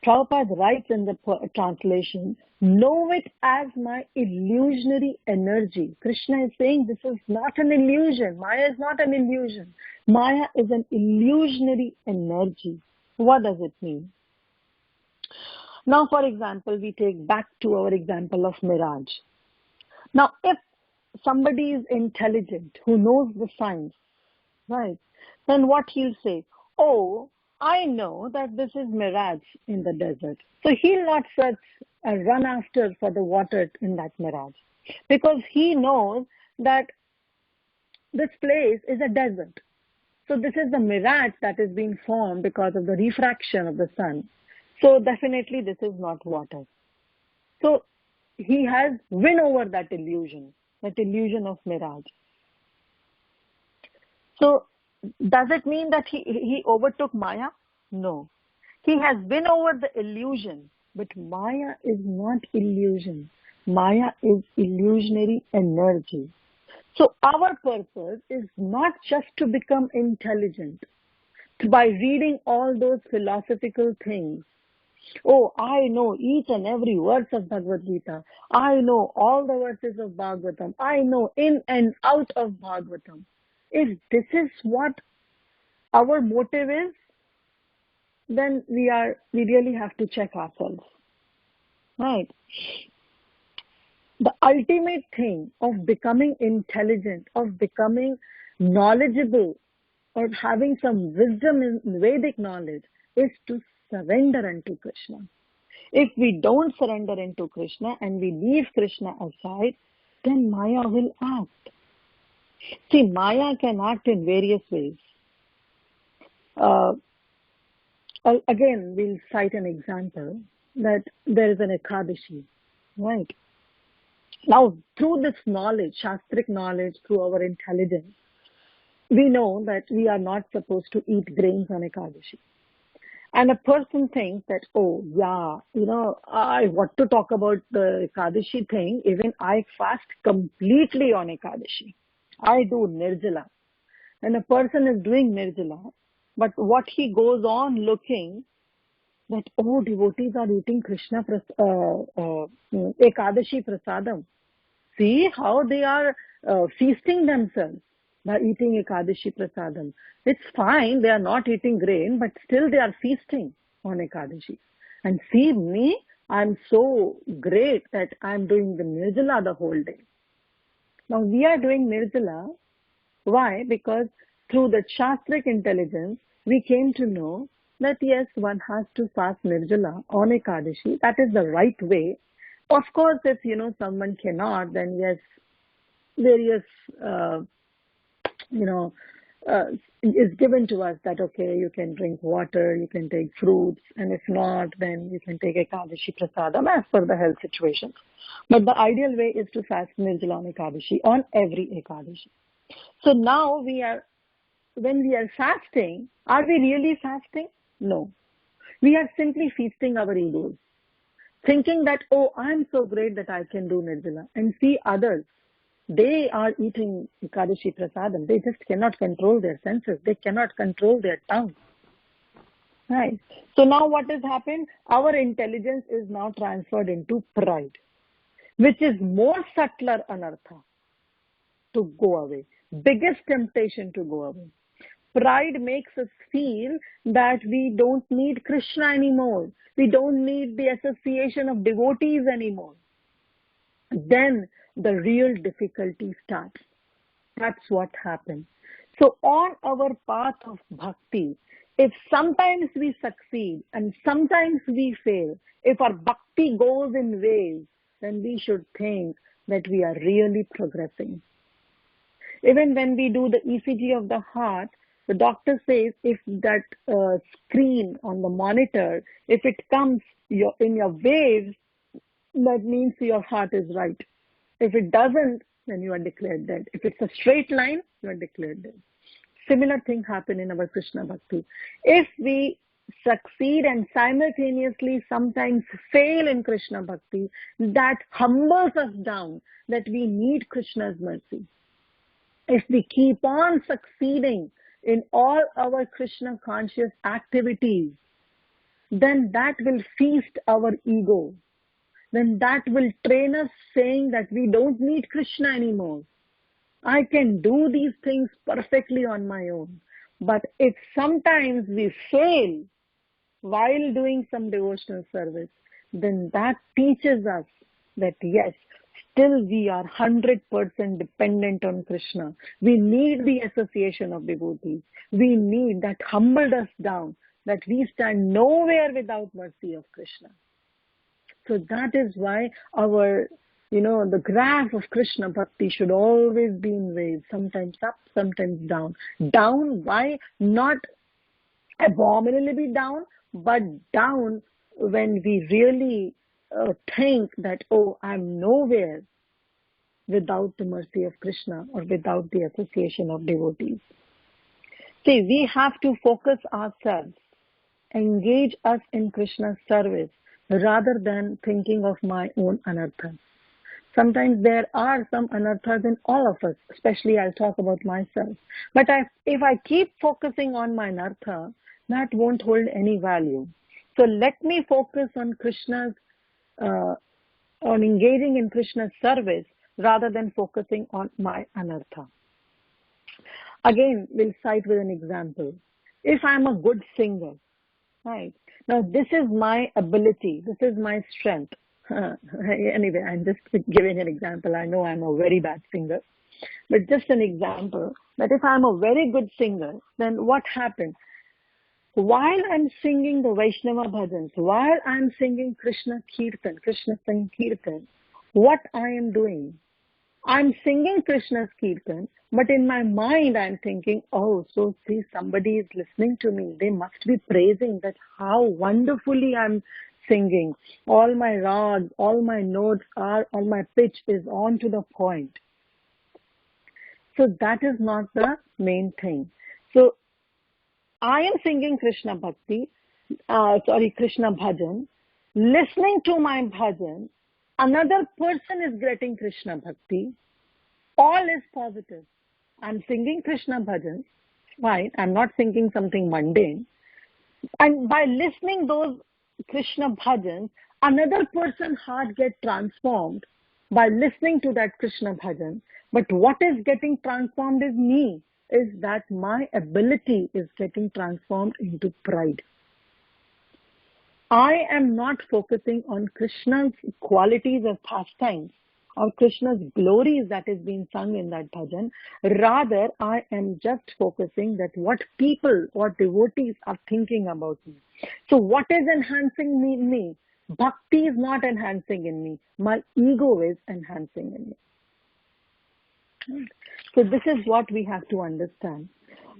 Prabhupada writes in the translation, know it as my illusionary energy. Krishna is saying this is not an illusion. Maya is not an illusion. Maya is an illusionary energy. What does it mean? Now, for example, we take back to our example of mirage. Now, if somebody is intelligent, who knows the science, right, then what he'll say, oh, I know that this is mirage in the desert. So he'll not search and run after for the water in that mirage. Because he knows that this place is a desert. So this is the mirage that is being formed because of the refraction of the sun. So definitely this is not water. So he has win over that illusion of mirage. So does it mean that he overtook Maya? No. He has win over the illusion, but Maya is not illusion. Maya is illusionary energy. So our purpose is not just to become intelligent by reading all those philosophical things. Oh, I know each and every verse of Bhagavad Gita. I know all the verses of Bhagavatam. I know in and out of Bhagavatam. If this is what our motive is, then we really have to check ourselves. Right? The ultimate thing of becoming intelligent, of becoming knowledgeable, or having some wisdom in Vedic knowledge is to surrender unto Krishna. If we don't surrender into Krishna and we leave Krishna aside, then Maya will act. See, Maya can act in various ways. Again, we'll cite an example that there is an Ekadashi, right? Now, through this knowledge, Shastric knowledge, through our intelligence, we know that we are not supposed to eat grains on Ekadashi. And a person thinks that, oh, yeah, I want to talk about the Ekadashi thing. Even I fast completely on Ekadashi. I do Nirjala. And a person is doing Nirjala, but what he goes on looking that, oh, devotees are eating Krishna Ekadashi Prasadam. See how they are feasting themselves by eating Ekadashi Prasadam. It's fine, they are not eating grain, but still they are feasting on Ekadashi. And see me, I'm so great that I'm doing the Nirjala the whole day. Now we are doing Nirjala. Why? Because through the Shastric intelligence, we came to know that yes, one has to fast Nirjala on Ekadashi. That is the right way. Of course, if someone cannot, then yes, various is given to us that, okay, you can drink water, you can take fruits, and if not, then you can take Ekadashi Prasadam as per the health situation. But the ideal way is to fast Nirjala on Ekadashi, on every Ekadashi. So now when we are fasting, are we really fasting? No. We are simply feasting our egos, thinking that, oh, I'm so great that I can do Nirjala, and see others. They are eating Ekadashi Prasadam. They just cannot control their senses. They cannot control their tongue. Right. So now what has happened? Our intelligence is now transferred into pride, which is more subtler anartha to go away. Biggest temptation to go away. Pride makes us feel that we don't need Krishna anymore. We don't need the association of devotees anymore. Then the real difficulty starts. That's what happens. So on our path of bhakti, if sometimes we succeed and sometimes we fail, if our bhakti goes in waves, then we should think that we are really progressing. Even when we do the ECG of the heart, the doctor says if that screen on the monitor, if it comes in your waves, that means your heart is right. If it doesn't, then you are declared dead. If it's a straight line, you are declared dead. Similar thing happen in our Krishna Bhakti. If we succeed and simultaneously sometimes fail in Krishna Bhakti, that humbles us down, that we need Krishna's mercy. If we keep on succeeding in all our Krishna conscious activities, then that will feast our ego. Then that will train us saying that we don't need Krishna anymore. I can do these things perfectly on my own. But if sometimes we fail while doing some devotional service, then that teaches us that yes, still we are 100% dependent on Krishna. We need the association of devotees. We need that humbled us down, that we stand nowhere without mercy of Krishna. So that is why our, the graph of Krishna Bhakti should always be in waves, sometimes up, sometimes down. Down, why? Not abominably down, but down when we really think that, oh, I'm nowhere without the mercy of Krishna or without the association of devotees. See, we have to focus ourselves, engage us in Krishna's service, rather than thinking of my own anarthas. Sometimes there are some anarthas in all of us, especially I'll talk about myself. But if I keep focusing on my anartha, that won't hold any value. So let me focus on on engaging in Krishna's service rather than focusing on my anartha. Again, we'll cite with an example. If I'm a good singer, right? Now, this is my ability. This is my strength. Anyway, I'm just giving an example. I know I'm a very bad singer. But just an example, that if I'm a very good singer, then what happens? While I'm singing the Vaishnava bhajans, while I'm singing Krishna Sankirtan, what I am doing? I'm singing Krishna's Kirtan, but in my mind I'm thinking, oh, so see, somebody is listening to me. They must be praising that how wonderfully I'm singing. All my rags, all my notes are, all my pitch is on to the point. So that is not the main thing. So I am singing Krishna bhajan, listening to my bhajan, another person is getting Krishna bhakti, all is positive. I'm singing Krishna bhajan, fine, I'm not singing something mundane. And by listening those Krishna bhajans, another person's heart gets transformed by listening to that Krishna bhajan. But what is getting transformed is me, is that my ability is getting transformed into pride. I am not focusing on Krishna's qualities or pastimes or Krishna's glories that is being sung in that bhajan. Rather, I am just focusing that what people or devotees are thinking about me. So what is enhancing me? Bhakti is not enhancing in me. My ego is enhancing in me. So this is what we have to understand.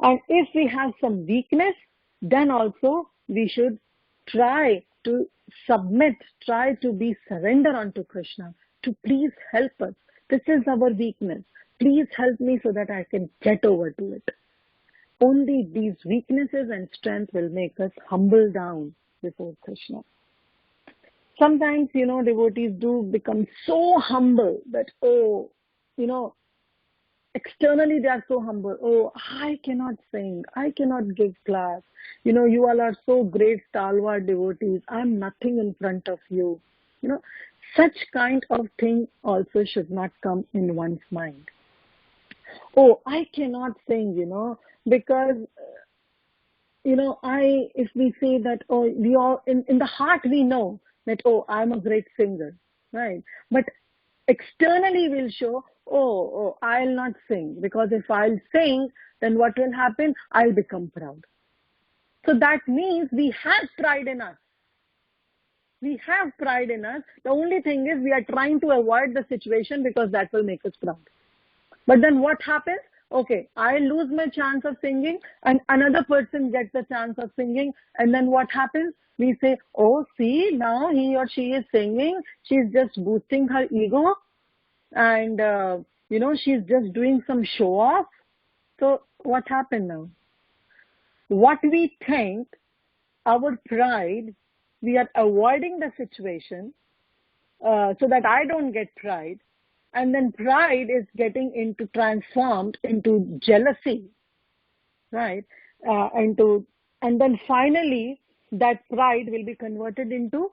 And if we have some weakness, then also we should try to submit, try to be surrender unto Krishna, to please help us. This is our weakness. Please help me so that I can get over to it. Only these weaknesses and strength will make us humble down before Krishna. Sometimes, devotees do become so humble that, externally they are so humble. Oh, I cannot sing. I cannot give class. You all are so great stalwart devotees. I'm nothing in front of you. Such kind of thing also should not come in one's mind. Oh, I cannot sing, because, if we say that, oh, we all, in the heart we know that, oh, I'm a great singer, right? But externally we'll show, oh, I'll not sing, because if I'll sing, then what will happen? I'll become proud. So that means we have pride in us. We have pride in us. The only thing is we are trying to avoid the situation because that will make us proud. But then what happens? Okay, I lose my chance of singing and another person gets the chance of singing. And then what happens? We say, oh, see, now he or she is singing. She's just boosting her ego. And, she's just doing some show off. So what happened now? What we think, our pride, we are avoiding the situation so that I don't get pride. And then pride is getting transformed into jealousy, right? And then finally that pride will be converted into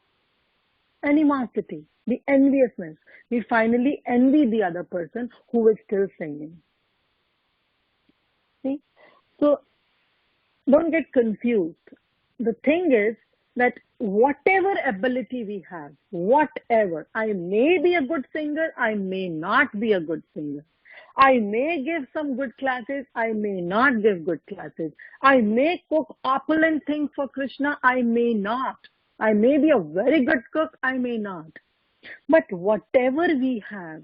animosity, the enviousness. We finally envy the other person who is still singing. See? So don't get confused. The thing is that whatever ability we have, whatever, I may be a good singer, I may not be a good singer. I may give some good classes, I may not give good classes. I may cook opulent things for Krishna, I may not. I may be a very good cook, I may not. But whatever we have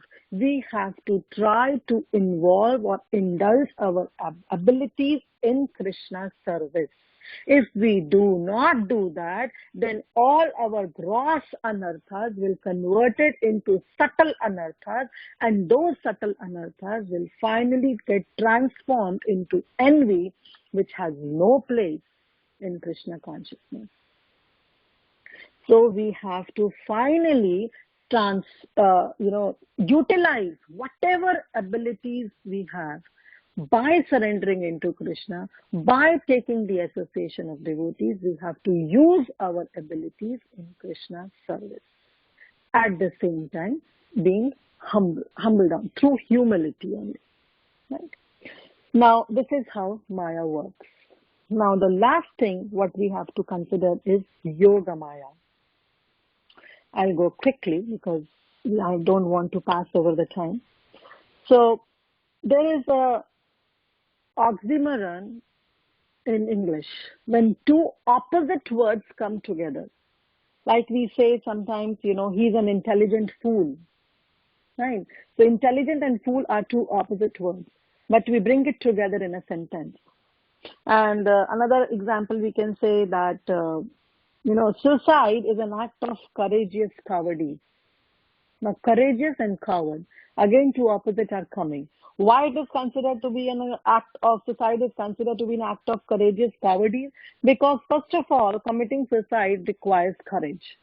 to try to involve or indulge our abilities in Krishna's service. If we do not do that, then all our gross anarthas will convert it into subtle anarthas, and those subtle anarthas will finally get transformed into envy, which has no place in Krishna consciousness. So we have to finally utilize whatever abilities we have, by surrendering into Krishna, by taking the association of devotees, we have to use our abilities in Krishna's service. At the same time, being humble down through humility only. Right? Now, this is how Maya works. Now, the last thing what we have to consider is Yoga Maya. I'll go quickly because I don't want to pass over the time. So, there is a oxymoron in English when two opposite words come together. Like we say sometimes, he's an intelligent fool. Right? So, intelligent and fool are two opposite words, but we bring it together in a sentence. And another example, we can say that, suicide is an act of courageous cowardice. Now, courageous and coward, again, two opposites are coming. Why it is considered to be an act of suicide is considered to be an act of courageous cowardice? Because, first of all, committing suicide requires courage.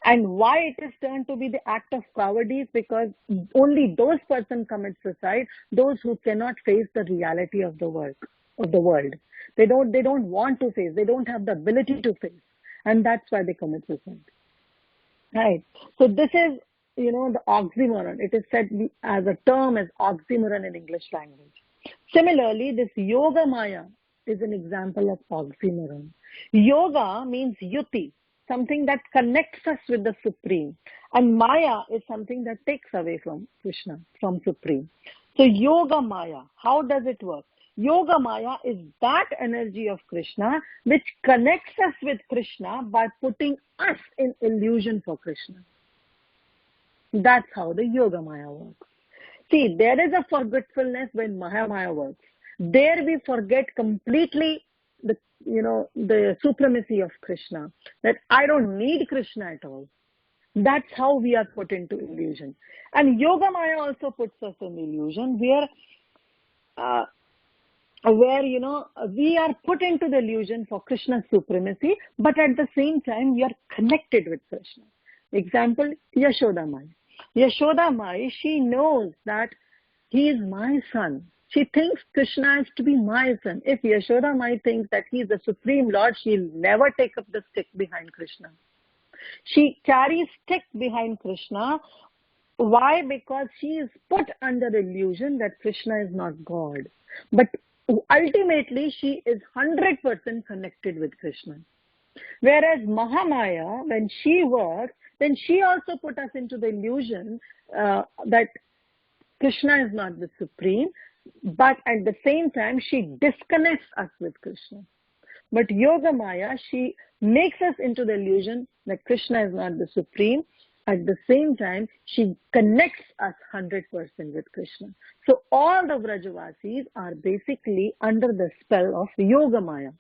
And why it is turned to be the act of cowardice? Because only those persons commit suicide, those who cannot face the reality of the world. They don't want to face, they don't have the ability to face. And that's why they commit suicide. Right. So this is, the oxymoron. It is said as a term as oxymoron in English language. Similarly, this Yoga Maya is an example of oxymoron. Yoga means yuti, something that connects us with the Supreme. And Maya is something that takes away from Krishna, from Supreme. So Yoga Maya, how does it work? Yoga Maya is that energy of Krishna which connects us with Krishna by putting us in illusion for Krishna. That's how the Yoga Maya works. See, there is a forgetfulness when Maya works. There we forget completely the supremacy of Krishna, that I don't need Krishna at all. That's how we are put into illusion. And Yoga Maya also puts us in illusion where we are put into the illusion for Krishna's supremacy, but at the same time, we are connected with Krishna. Example, Yashoda Mai. Yashoda Mai, she knows that he is my son. She thinks Krishna is to be my son. If Yashoda Mai thinks that he is the Supreme Lord, she'll never take up the stick behind Krishna. She carries stick behind Krishna. Why? Because she is put under illusion that Krishna is not God. But ultimately, she is 100% connected with Krishna. Whereas Mahamaya, when she works, then she also put us into the illusion that Krishna is not the Supreme, but at the same time, she disconnects us with Krishna. But Yoga Maya, she makes us into the illusion that Krishna is not the Supreme. At the same time, she connects us 100% with Krishna. So all the Vrajavasis are basically under the spell of Yoga Maya.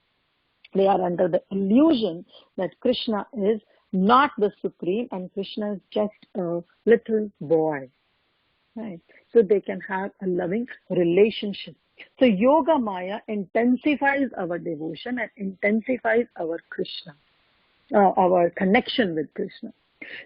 They are under the illusion that Krishna is not the Supreme and Krishna is just a little boy. Right? So they can have a loving relationship. So Yoga Maya intensifies our devotion and intensifies our Krishna, our connection with Krishna.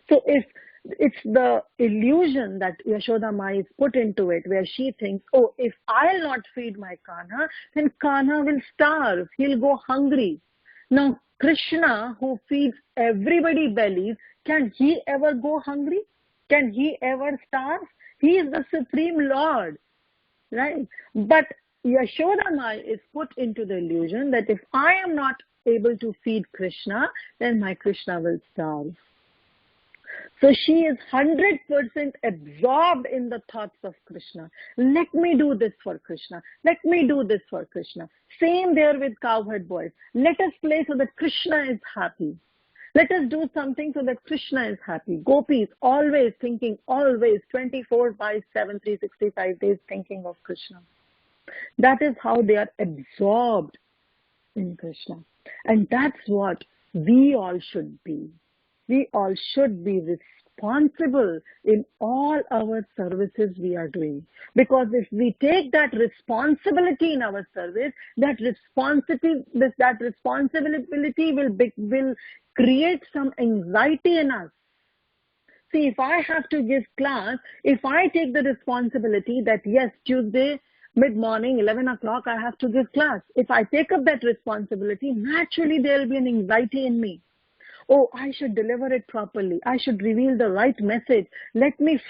So if it's the illusion that Yashoda Mai is put into it, where she thinks, oh, if I'll not feed my Kanha, then Kanha will starve. He'll go hungry. Now, Krishna, who feeds everybody bellies, can he ever go hungry? Can he ever starve? He is the Supreme Lord, right? But Yashoda Mai is put into the illusion that if I am not able to feed Krishna, then my Krishna will starve. So she is 100% absorbed in the thoughts of Krishna. Let me do this for Krishna. Let me do this for Krishna. Same there with cowherd boys. Let us play so that Krishna is happy. Let us do something so that Krishna is happy. Gopis always thinking, always 24/7, 365 days thinking of Krishna. That is how they are absorbed in Krishna. And that's what we all should be. We all should be responsible in all our services we are doing. Because if we take that responsibility in our service, that responsibility will create some anxiety in us. See, if I have to give class, if I take the responsibility that yes, Tuesday Mid-morning, 11 o'clock, I have to give class. If I take up that responsibility, naturally there will be an anxiety in me. Oh, I should deliver it properly. I should reveal the right message. Let me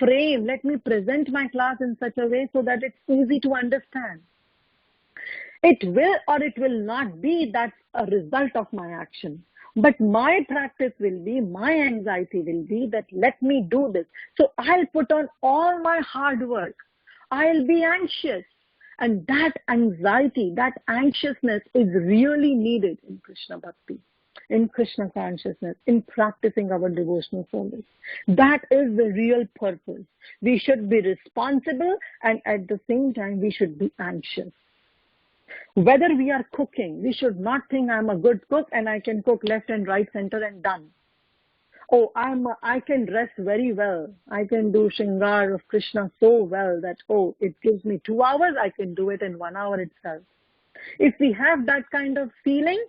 present my class in such a way so that it's easy to understand. It will or it will not be, that's a result of my action. But my practice will be, my anxiety will be that let me do this. So I'll put on all my hard work. I'll be anxious. And that anxiety, that anxiousness is really needed in Krishna Bhakti, in Krishna consciousness, in practicing our devotional service. That is the real purpose. We should be responsible and at the same time we should be anxious. Whether we are cooking, we should not think I'm a good cook and I can cook left and right, center and done. Oh, I can dress very well. I can do Shringar of Krishna so well that, oh, it gives me 2 hours, I can do it in 1 hour itself. If we have that kind of feeling,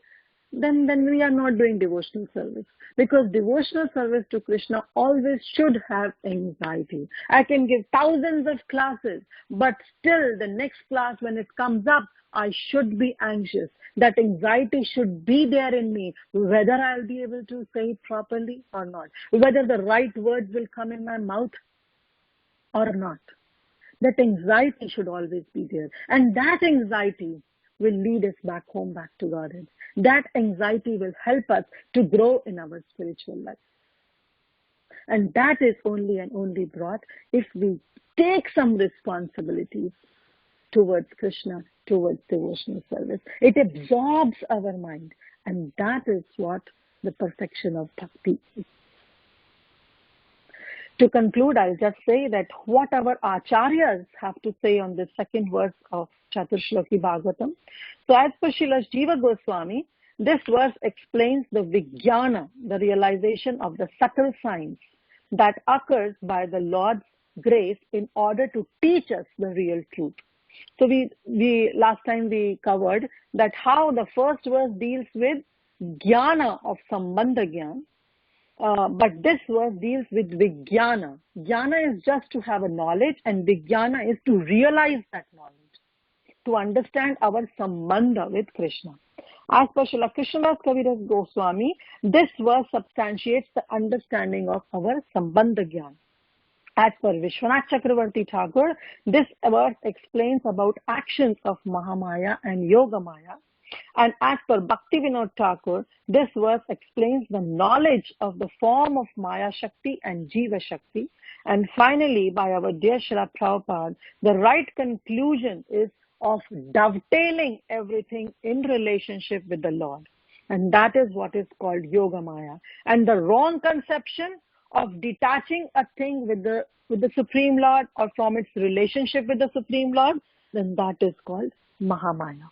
then we are not doing devotional service. Because devotional service to Krishna always should have anxiety. I can give thousands of classes, but still the next class when it comes up, I should be anxious. That anxiety should be there in me, whether I'll be able to say it properly or not, whether the right words will come in my mouth or not. That anxiety should always be there. And that anxiety will lead us back home, back to Godhead. That anxiety will help us to grow in our spiritual life. And that is only and only brought if we take some responsibilities towards Krishna, towards devotional service. It absorbs our mind, and that is what the perfection of bhakti is. To conclude, I'll just say that what our acharyas have to say on the second verse of Catrusloki Bhagavatam. So as per Srila Jiva Goswami, this verse explains the vijnana, the realization of the subtle science that occurs by the Lord's grace in order to teach us the real truth. So we last time we covered that how the first verse deals with jnana of sambandha jnana, but this verse deals with vijnana. Jnana is just to have a knowledge, and vijnana is to realize that knowledge, to understand our sambandha with Krishna. As per Srila Krishnadas Kaviraj Goswami, this verse substantiates the understanding of our sambandha jnana. As per Vishwanath Chakravarti Thakur, this verse explains about actions of Mahamaya and Yogamaya. And as per Bhakti Vinod Thakur, this verse explains the knowledge of the form of Maya Shakti and Jiva Shakti. And finally, by our dear Srila Prabhupada, the right conclusion is of dovetailing everything in relationship with the Lord. And that is what is called Yogamaya. And the wrong conception of detaching a thing with the Supreme Lord or from its relationship with the Supreme Lord, then that is called Mahamaya.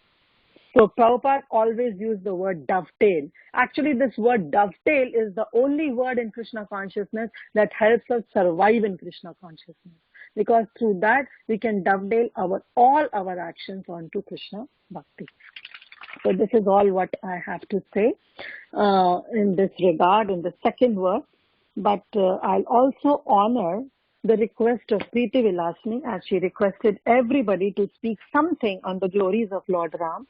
So Prabhupada always used the word dovetail. Actually, this word dovetail is the only word in Krishna consciousness that helps us survive in Krishna consciousness. Because through that, we can dovetail all our actions onto Krishna Bhakti. So this is all what I have to say in this regard, in the second verse. But I'll also honor the request of Preeti Vilasni, as she requested everybody to speak something on the glories of Lord Ram.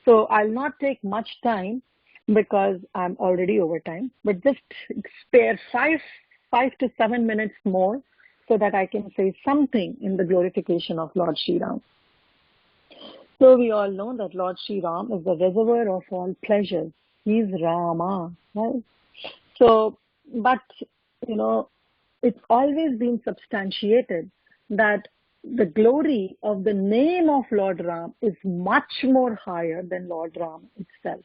So I'll not take much time because I'm already over time, but just spare 5 to 7 minutes more so that I can say something in the glorification of Lord Shri Ram. So we all know that Lord Shri Ram is the reservoir of all pleasures. He is Rama, right? So, but, it's always been substantiated that the glory of the name of Lord Ram is much more higher than Lord Ram itself.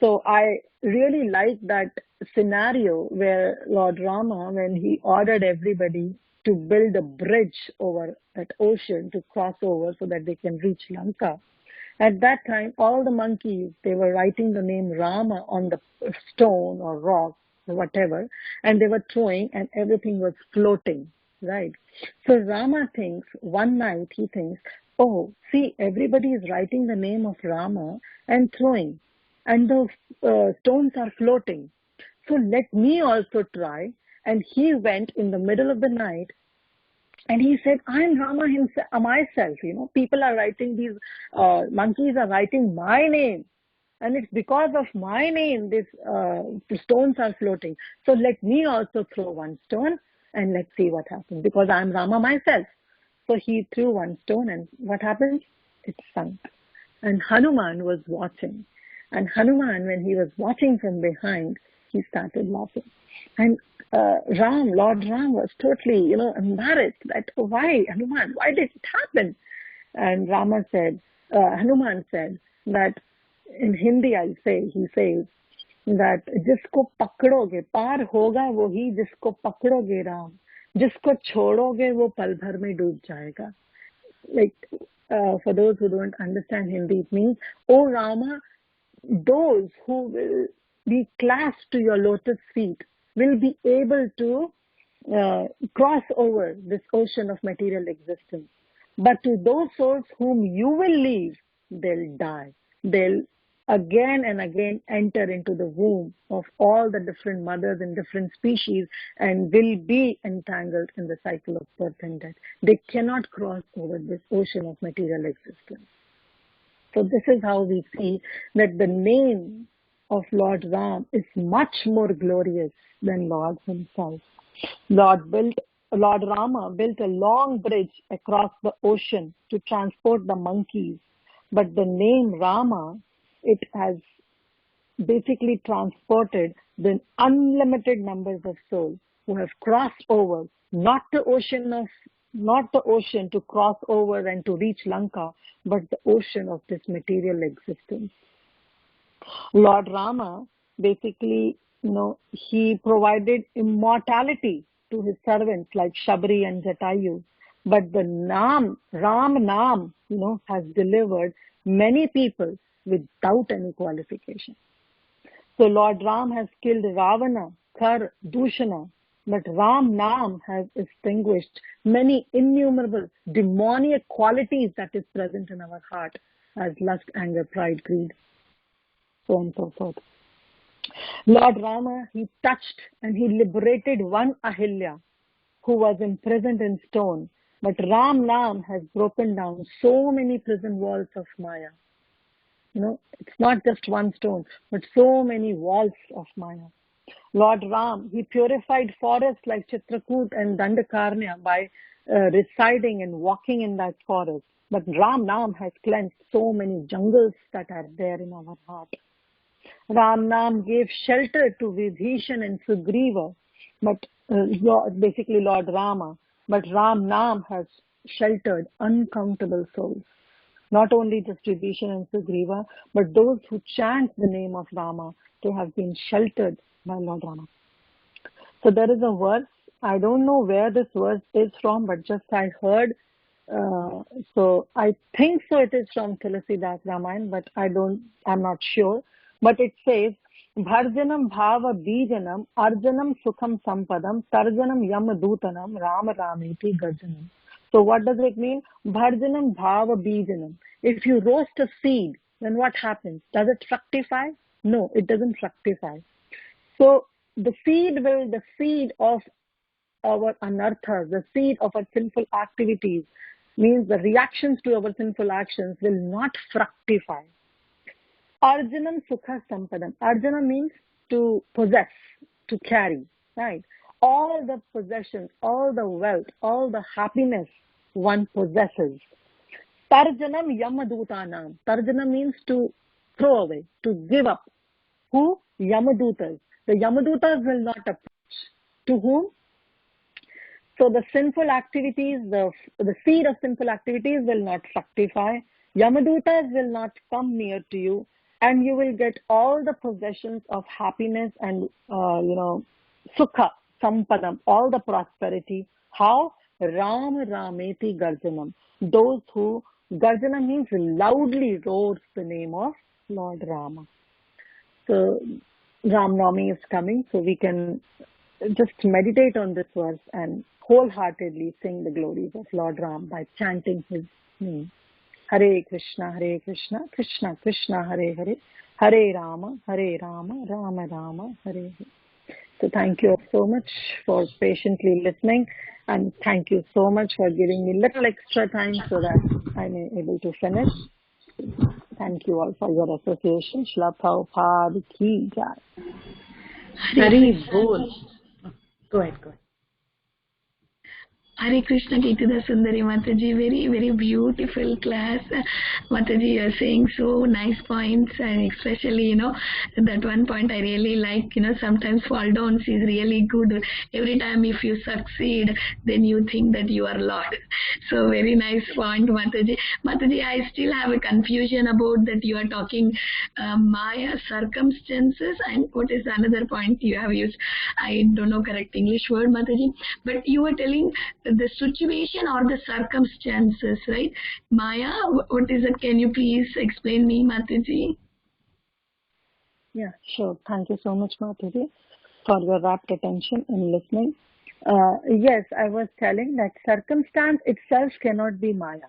So I really like that scenario where Lord Rama, when he ordered everybody to build a bridge over that ocean to cross over so that they can reach Lanka. At that time, all the monkeys, they were writing the name Rama on the stone or rock or whatever, and they were throwing and everything was floating, right? So Rama thinks, one night he thinks, oh, see, everybody is writing the name of Rama and throwing, and the stones are floating. So let me also try. And he went in the middle of the night And he said, I'm Rama himself, myself. People are writing these, monkeys are writing my name. And it's because of my name these stones are floating. So let me also throw one stone and let's see what happens, because I'm Rama myself. So he threw one stone, and what happened? It sunk. And Hanuman was watching. And Hanuman, when he was watching from behind, he started laughing. And Lord Ram was totally, embarrassed that, why, Hanuman, why did it happen? And Hanuman said that, in Hindi he says that, जिसको पकड़ोगे पार होगा वही जिसको पकड़ोगे राम, जिसको छोड़ोगे वो पल भर में डूब जाएगा. Like, for those who don't understand Hindi, it means, oh Rama, those who will be clasped to your lotus feet will be able to cross over this ocean of material existence. But to those souls whom you will leave, they'll die. They'll again and again enter into the womb of all the different mothers and different species and will be entangled in the cycle of birth and death. They cannot cross over this ocean of material existence. So this is how we see that the name of Lord Ram is much more glorious than Lord himself. Lord Rama built a long bridge across the ocean to transport the monkeys. But the name Rama, it has basically transported the unlimited numbers of souls who have crossed over, not the ocean to cross over and to reach Lanka, but the ocean of this material existence. Lord Rama basically, he provided immortality to his servants like Shabri and Jatayu. But the Ram Nam, has delivered many people without any qualification. So Lord Ram has killed Ravana, Khar, Dushana, but Ram Nam has extinguished many innumerable demoniac qualities that is present in our heart as lust, anger, pride, greed, so on and so forth. Lord Rama, he touched and he liberated one Ahilya who was imprisoned in stone. But Ram Nam has broken down so many prison walls of Maya. It's not just one stone, but so many walls of Maya. Lord Ram, he purified forests like Chitrakoot and Dandakarnya by residing and walking in that forest. But Ram Nam has cleansed so many jungles that are there in our heart. Ram Nam gave shelter to Vibhishan and Sugriva, but basically Lord Rama. But Ram Nam has sheltered uncountable souls. Not only just Vibhishan and Sugriva, but those who chant the name of Rama, they have been sheltered by Lord Rama. So there is a verse, I don't know where this verse is from, but just I heard, so I think so it is from Tulsidas Ramayana, but I'm not sure. But it says, Bharjanam Bhava Bijanam Arjanam Sukham Sampadam Tarjanam Yamadutanam Rama Ramiti Garjanam. So what does it mean? Bharjanam Bhava Bijanam. If you roast a seed, then what happens? Does it fructify? No, it doesn't fructify. So the seed of our anarthas, the seed of our sinful activities, means the reactions to our sinful actions will not fructify. Arjanam Sukha Sampadam. Arjana means to possess, to carry, right? All the possessions, all the wealth, all the happiness one possesses. Tarjanam Yamadutanam. Tarjana means to throw away, to give up. Who? Yamadutas. The Yamadutas will not approach. To whom? So the sinful activities, the seed of sinful activities will not fructify. Yamadutas will not come near to you, and you will get all the possessions of happiness and, sukha, sampadam, all the prosperity. How? Ram Rameti Garjanam. Those who, Garjana means loudly roars the name of Lord Rama. So Ram Navami is coming, so we can just meditate on this verse and wholeheartedly sing the glories of Lord Ram by chanting his name. Hare Krishna, Krishna Krishna, Hare Hare, Hare Rama, Rama Rama, Hare Hare. So thank you so much for patiently listening, and thank you so much for giving me little extra time so that I'm able to finish. Thank you all for your association. Shla Prabhupada ki jai. Hari Bol. Go ahead. Hare Krishna, Kiritida Sundari Mataji, very, very beautiful class. Mataji, you are saying so nice points, and especially, that one point I really like, sometimes fall downs is really good. Every time if you succeed, then you think that you are Lord. So very nice point, Mataji. Mataji, I still have a confusion about that you are talking Maya circumstances, and what is another point you have used? I don't know correct English word, Mataji, but you were telling the situation or the circumstances, right? Maya, what is it? Can you please explain me, Mataji? Yeah, sure. Thank you so much, Mataji, for your rapt attention and listening. Yes, I was telling that circumstance itself cannot be Maya,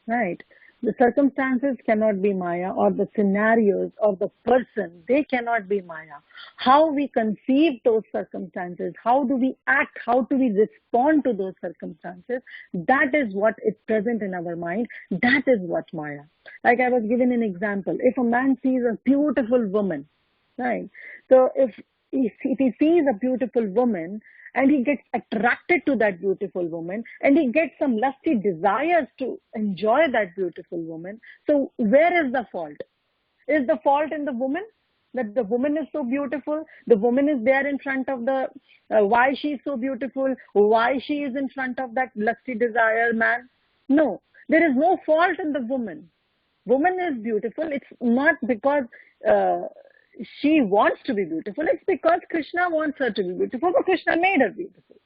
right? The circumstances cannot be Maya, or the scenarios or the person, they cannot be Maya. How we conceive those circumstances, how do we act, how do we respond to those circumstances, that is what is present in our mind. That is what Maya. Like I was given an example. If a man sees a beautiful woman, right? So if he sees a beautiful woman, and he gets attracted to that beautiful woman, and he gets some lusty desires to enjoy that beautiful woman. So where is the fault? Is the fault in the woman? That the woman is so beautiful, the woman is there in front of the, why she is so beautiful, why she is in front of that lusty desire man? No, there is no fault in the woman. Woman is beautiful. It's not because she wants to be beautiful. It's because Krishna wants her to be beautiful, but Krishna made her beautiful.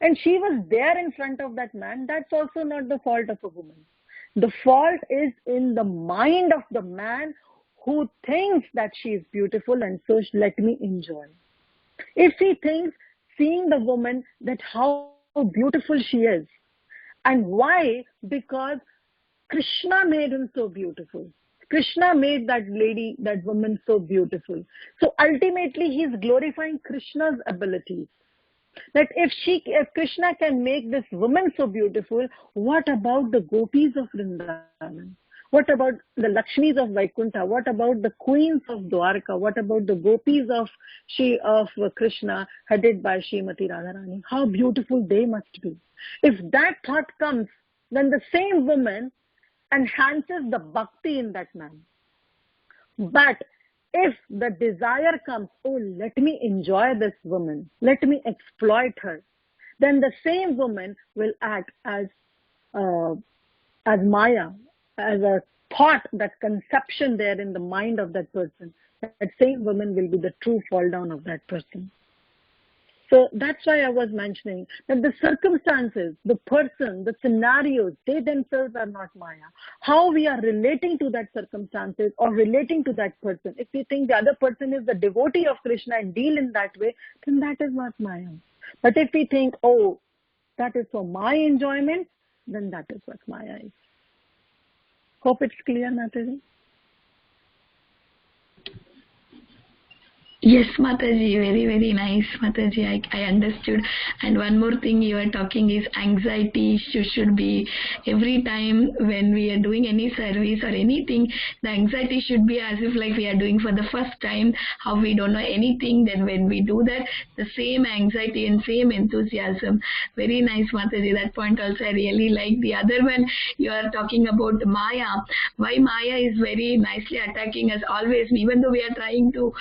And she was there in front of that man. That's also not the fault of a woman. The fault is in the mind of the man who thinks that she is beautiful, and so let me enjoy. If he thinks, seeing the woman, that how beautiful she is, and why? Because Krishna made him so beautiful. Krishna made that lady, that woman so beautiful. So ultimately he is glorifying Krishna's abilities. That if Krishna can make this woman so beautiful, what about the gopis of Vrindavan? What about the Lakshmis of Vaikuntha? What about the queens of Dwarka? What about the gopis of Krishna, headed by Srimati Radharani? How beautiful they must be. If that thought comes, then the same woman enhances the bhakti in that man. But if the desire comes, oh, let me enjoy this woman, let me exploit her, then the same woman will act as Maya, as a thought, that conception there in the mind of that person. That same woman will be the true fall down of that person. So that's why I was mentioning that the circumstances, the person, the scenarios, they themselves are not Maya. How we are relating to that circumstances or relating to that person. If we think the other person is the devotee of Krishna and deal in that way, then that is not Maya. But if we think, oh, that is for my enjoyment, then that is what Maya is. Hope it's clear, Mataji. Yes, Mataji, very, very nice, Mataji. I understood. And one more thing you are talking is anxiety should be every time when we are doing any service or anything, the anxiety should be as if like we are doing for the first time, how we don't know anything. Then when we do that, the same anxiety and same enthusiasm. Very nice, Mataji. That point also I really like. The other one, you are talking about Maya. Why Maya is very nicely attacking us always, even though we are trying to,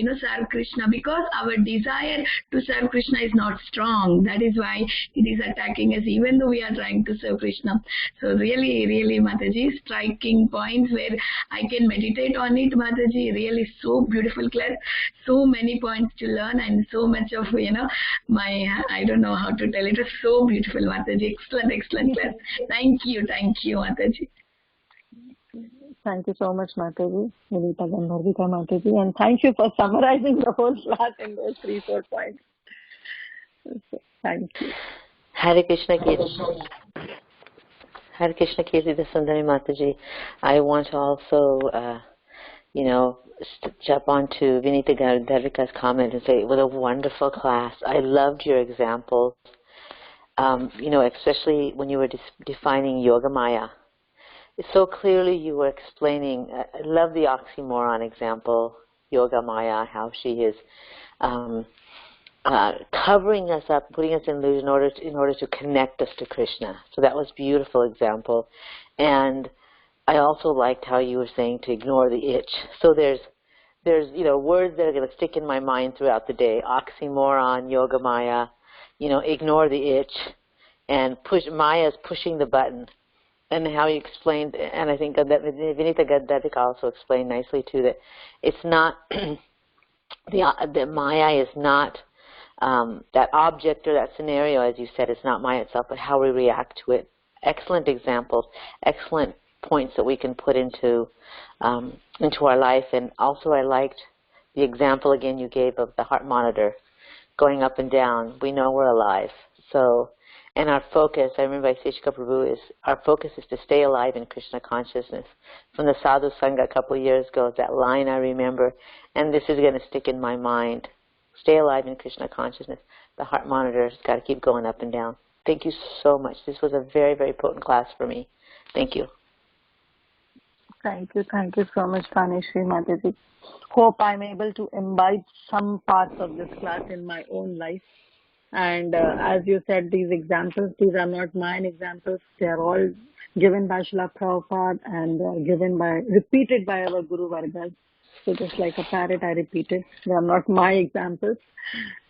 serve Krishna, because our desire to serve Krishna is not strong. That is why it is attacking us, even though we are trying to serve Krishna. So really, really, Mataji, striking points where I can meditate on it, Mataji. Really so beautiful class. So many points to learn, and so much of, I don't know how to tell it. It was so beautiful, Mataji. Excellent class. Thank you, Mataji. Thank you so much, Mataji, Vinita Gandharvika Mataji, and thank you for summarizing the whole class in those 3-4 points. So, thank you. Hare Krishna Kiritida. Hare Krishna Kiritida Sundari Mataji. I want to also, jump onto Vinita Devika's comment and say, what a wonderful class. I loved your examples, especially when you were defining Yoga Maya. So clearly you were explaining, I love the oxymoron example, Yoga Maya, how she is covering us up, putting us in illusion in order to connect us to Krishna. So that was a beautiful example. And I also liked how you were saying to ignore the itch. So there's words that are going to stick in my mind throughout the day. Oxymoron, Yoga Maya, ignore the itch, and Maya's pushing the button. And how you explained, and I think that Vinita Devika also explained nicely too, that it's not the Maya is not that object or that scenario, as you said, it's not Maya itself, but how we react to it. Excellent examples, excellent points that we can put into our life. And also I liked the example again you gave of the heart monitor going up and down. We know we're alive. So, and our focus, I remember Vaiseshika Prabhu, our focus is to stay alive in Krishna consciousness. From the Sadhu Sangha a couple of years ago, that line I remember, and this is going to stick in my mind. Stay alive in Krishna consciousness. The heart monitor has got to keep going up and down. Thank you so much. This was a very, very potent class for me. Thank you. Thank you so much, Tanishri Mataji. Hope I'm able to imbibe some parts of this class in my own life. And as you said, these examples, these are not mine examples. They are all given by Srila Prabhupada and repeated by our Guru Vargas. So just like a parrot, I repeated. They are not my examples.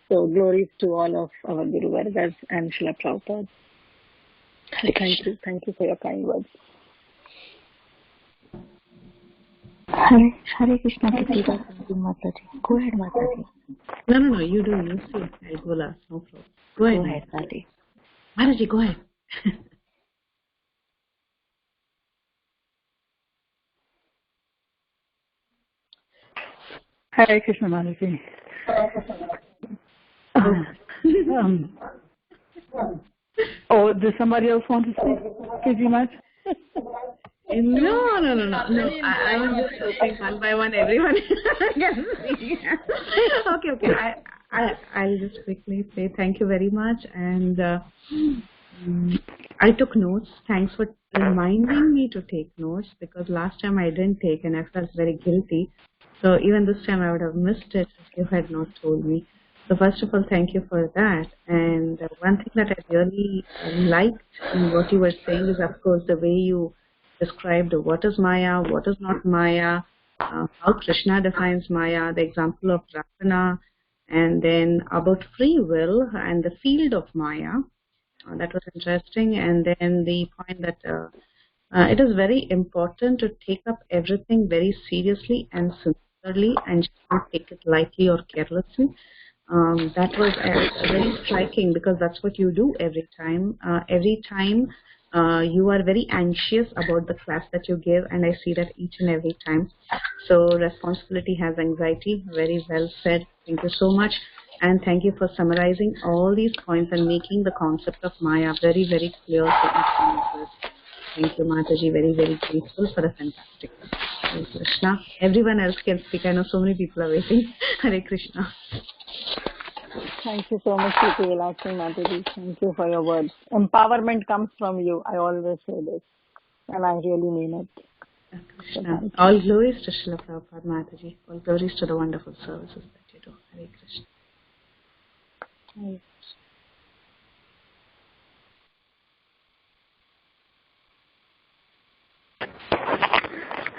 So glories to all of our Guru Vargas and Srila Prabhupada. Thank you for your kind words. Hare Krishna, Kiritida, Mataji. Go ahead, Mataji. No, you do. You see, I'll go last. No problem. Go ahead, Mataji. Mataji, go ahead. Hare Krishna, Mataji. Does somebody else want to speak? Pretty much. No. I was just hoping one by one everyone can see. Okay. I'll just quickly say thank you very much. And I took notes. Thanks for reminding me to take notes, because last time I didn't take and I felt very guilty. So even this time I would have missed it if you had not told me. So first of all, thank you for that. And one thing that I really liked in what you were saying is, of course, the way you described what is Maya, what is not Maya, how Krishna defines Maya, the example of Ravana, and then about free will and the field of Maya. That was interesting. And then the point that it is very important to take up everything very seriously and sincerely and just not take it lightly or carelessly. That was very striking, because that's what you do every time. You are very anxious about the class that you give, and I see that each and every time. So responsibility has anxiety. Very well said. Thank you so much. And thank you for summarizing all these points and making the concept of Maya very, very clear to each one of us. Thank you, Mataji. Very, very grateful for the fantastic. Hare Krishna. Everyone else can speak. I know so many people are waiting. Hare Krishna. Thank you so much, Lakshmi Mataji. Thank you for your words. Empowerment comes from you. I always say this, and I really mean it. Krishna. All glories to Srila Prabhupada, Mataji. All glories to the wonderful services that you do. Hare Krishna.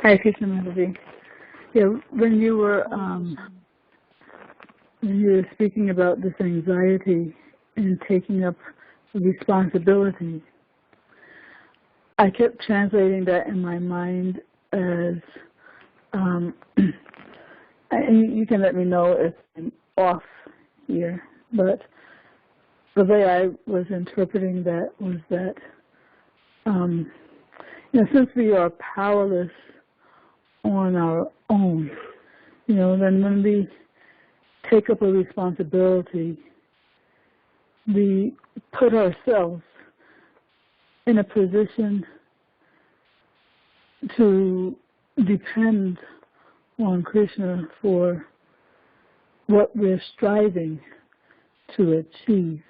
Hare Krishna, Mataji. Yeah, when you were speaking about this anxiety and taking up responsibility, I kept translating that in my mind as, and you can let me know if I'm off here, but the way I was interpreting that was that, since we are powerless on our own, then when we take up a responsibility, we put ourselves in a position to depend on Krishna for what we're striving to achieve.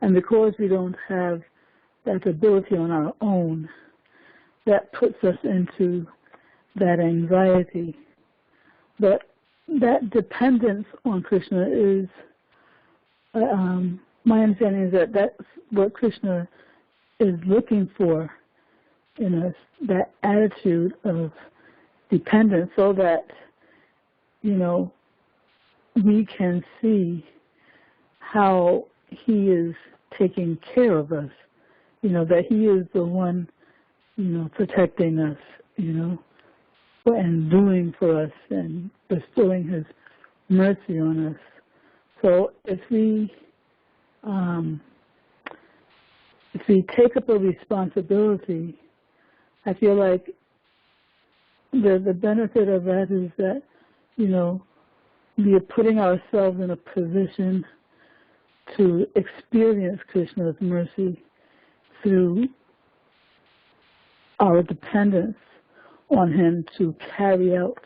And because we don't have that ability on our own, that puts us into that anxiety. But that dependence on Krishna is, my understanding is that that's what Krishna is looking for in us, that attitude of dependence, so that, we can see how he is taking care of us, that he is the one, protecting us, and doing for us and bestowing his mercy on us. So if we take up a responsibility, I feel like the benefit of that is that, we are putting ourselves in a position to experience Krishna's mercy through our dependence on him to carry out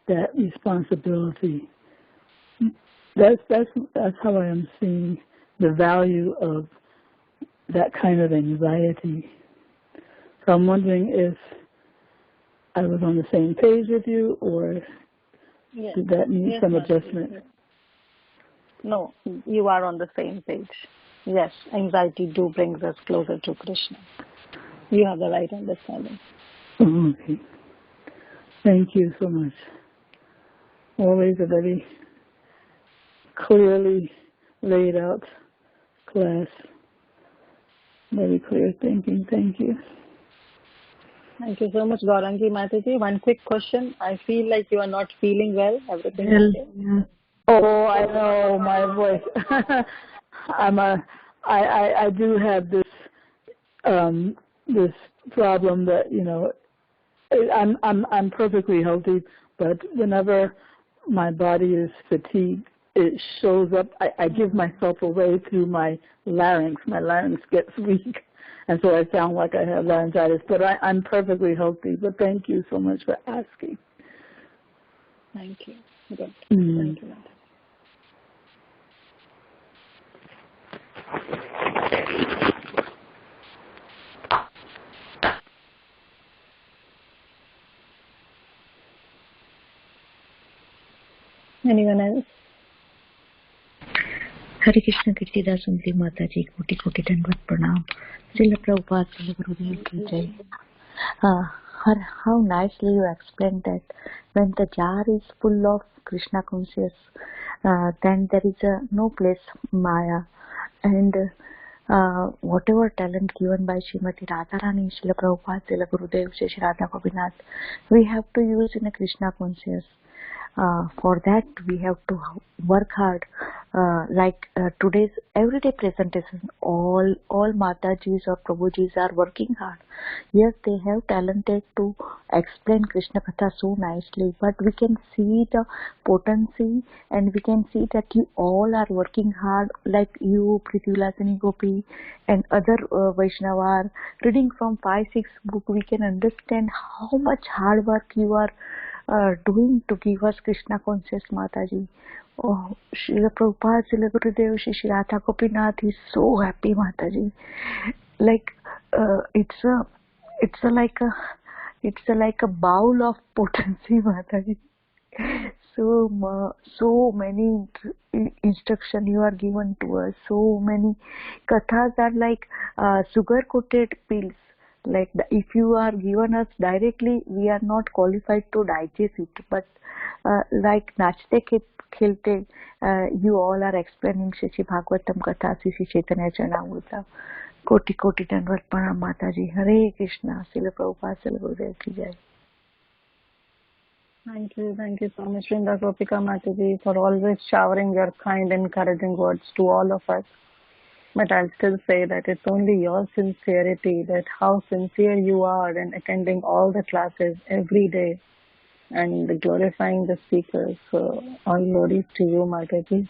that responsibility. That's how I am seeing the value of that kind of anxiety. So I'm wondering if I was on the same page with you, or did that need some adjustment? No, you are on the same page. Yes, anxiety do brings us closer to Krishna. You have the right understanding. Okay. Thank you so much. Always a very clearly laid out class. Very clear thinking. Thank you. Thank you so much, Gaurangi Mataji. One quick question. I feel like you are not feeling well. Everything okay? Yeah. Oh, I know my voice. I do have this this problem that I'm perfectly healthy, but whenever my body is fatigued, it shows up. I give myself away through my larynx. My larynx gets weak, and so I sound like I have laryngitis. But I'm perfectly healthy. But thank you so much for asking. Thank you. Good. Mm. Thank you. Anyone else? Hare Krishna, Kiritida, Sundari Mataji, Koti Koti Dandavat Pranam. Srila Prabhupada, Srila Gurudev Ki Jai. How nicely you explained that when the jar is full of Krishna conscious, then there is no place Maya, and whatever talent given by Srimati Radharani, Srila Prabhupada, Srila Gurudev, Shri Radha Gopinath, we have to use in a Krishna conscious. For that we have to work hard, like today's everyday presentation, all Matajis or Prabhujis are working hard. Yes, they have talented to explain Krishna Katha so nicely, but we can see the potency, and we can see that you all are working hard, like you, Prithvilasini Gopi, and other Vaishnava are reading from 5-6 book. We can understand how much hard work you are doing to give us Krishna conscious, Mataji. Oh, Srila Prabhupada, Srila Gurudev, Shri Radha Gopinath is so happy, Mataji. Like it's like a bowl of potency, Mataji. So many instruction you are given to us. So many kathas are like sugar coated pills. Like if you are given us directly, we are not qualified to digest it. But like Nachte Khilte, you all are explaining Shri Bhagavatam Katha, Shri Caitanya Charanamrita. Koti Koti Dandavat Pranam, Mataji. Hare Krishna. Srila Prabhupada, Srila Gurudev Ki Jai. Thank you so much, Vrinda Gopika Mataji, for always showering your kind, encouraging words to all of us. But I'll still say that it's only your sincerity, that how sincere you are in attending all the classes every day and glorifying the speakers. So all glories to you, Mataji.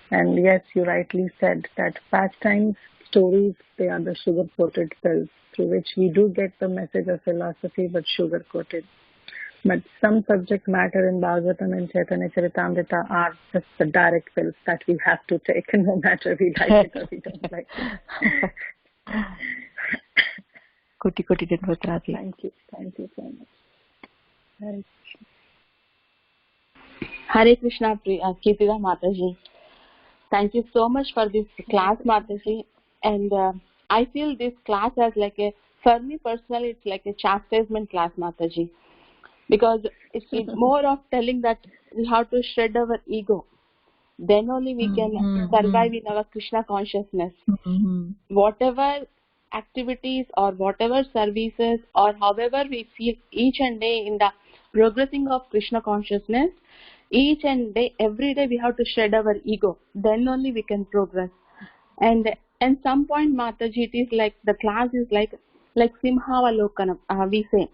And yes, you rightly said that pastimes, stories, they are the sugar-coated pills through which we do get the message of philosophy, but sugar-coated. But some subject matter in Bhagavatam and Chaitanya Caritamrta are just the direct pills that we have to take, no matter we like it or we don't like it. Koti koti dandavat Radhe. Thank you so much. Hare Hare Krishna, Kiritida Mataji. Thank you so much for this class, Mataji. And I feel this class as like for me personally, it's like a chastisement class, Mataji. Because it's more of telling that we have to shred our ego. Then only we can survive in our Krishna consciousness. Whatever activities or whatever services or however we feel each and day in the progressing of Krishna consciousness, each and day, every day we have to shred our ego. Then only we can progress. And some point, Mataji, it is like the class is like Simhavalokanam, we say.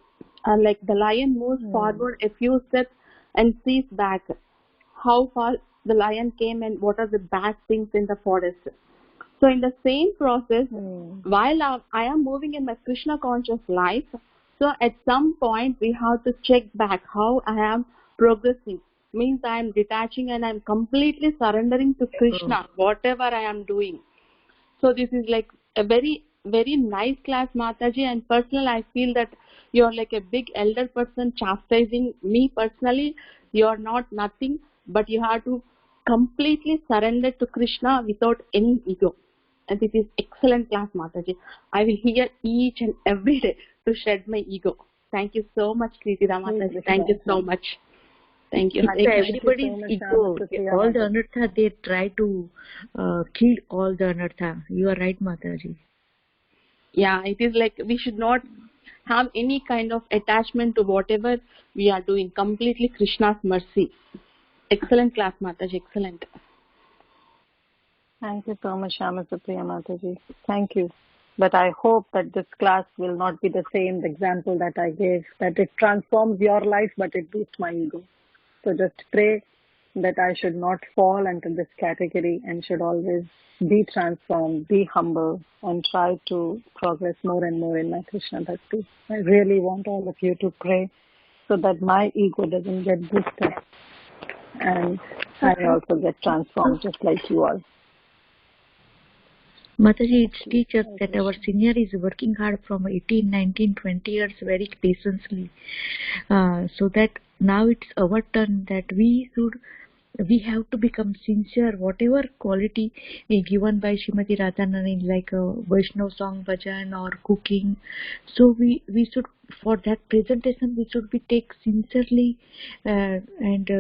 Like the lion moves forward a few steps and sees back how far the lion came and what are the bad things in the forest. So in the same process, while I am moving in my Krishna conscious life, so at some point we have to check back how I am progressing. Means I am detaching and I am completely surrendering to Krishna, whatever I am doing. So this is like a very, very nice class, Mataji, and personally I feel that you are like a big elder person chastising me personally. You are not nothing, but you have to completely surrender to Krishna without any ego. And this is excellent class, Mataji. I will hear each and every day to shed my ego. Thank you so much, Kiritida Mataji. Thank you so much. Thank you. Everybody's ego, all the anartha, they try to kill all the anartha. You are right, Mataji. Yeah, it is like we should not have any kind of attachment to whatever we are doing. Completely Krishna's mercy. Excellent class, Mataji. Excellent. Thank you so much, Shama Supriya Mataji. Thank you. But I hope that this class will not be the same, the example that I gave, that it transforms your life, but it boosts my ego. So just pray that I should not fall into this category and should always be transformed, be humble, and try to progress more and more in my Krishna Bhakti. I really want all of you to pray so that my ego doesn't get boosted and I also get transformed just like you all. Mataji, it teaches that our senior is working hard from 18, 19, 20 years very patiently. So that now it's our turn that we have to become sincere, whatever quality given by Srimati Radharani, like a Vaishnav song, bhajan or cooking. So we should, for that presentation, we should be take sincerely and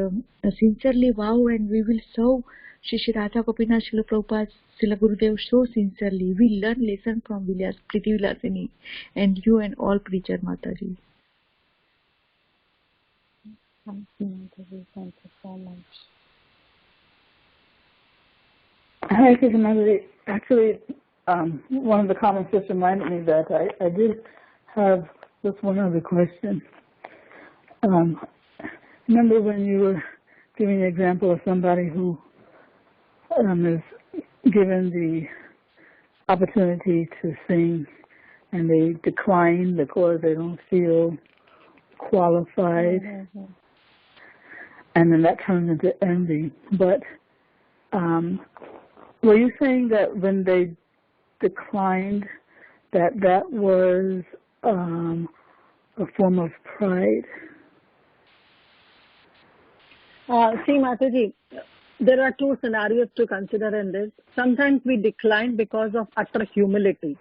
sincerely vow, and we will serve Shri Radha Gopinath, Srila Prabhupada, Srila Gurudev so sincerely. We learn lesson from Priti Vilasini and you and all preacher, Mataji. Thank you, Mataji. Thank you so much. Hi, Mataji. Actually, one of the comments just reminded me that I did have just one other question. Remember when you were giving the example of somebody who is given the opportunity to sing and they decline because they don't feel qualified, and then that turns into envy. But were you saying that when they declined that was a form of pride? See, Mataji, there are two scenarios to consider in this. Sometimes we decline because of utter humility.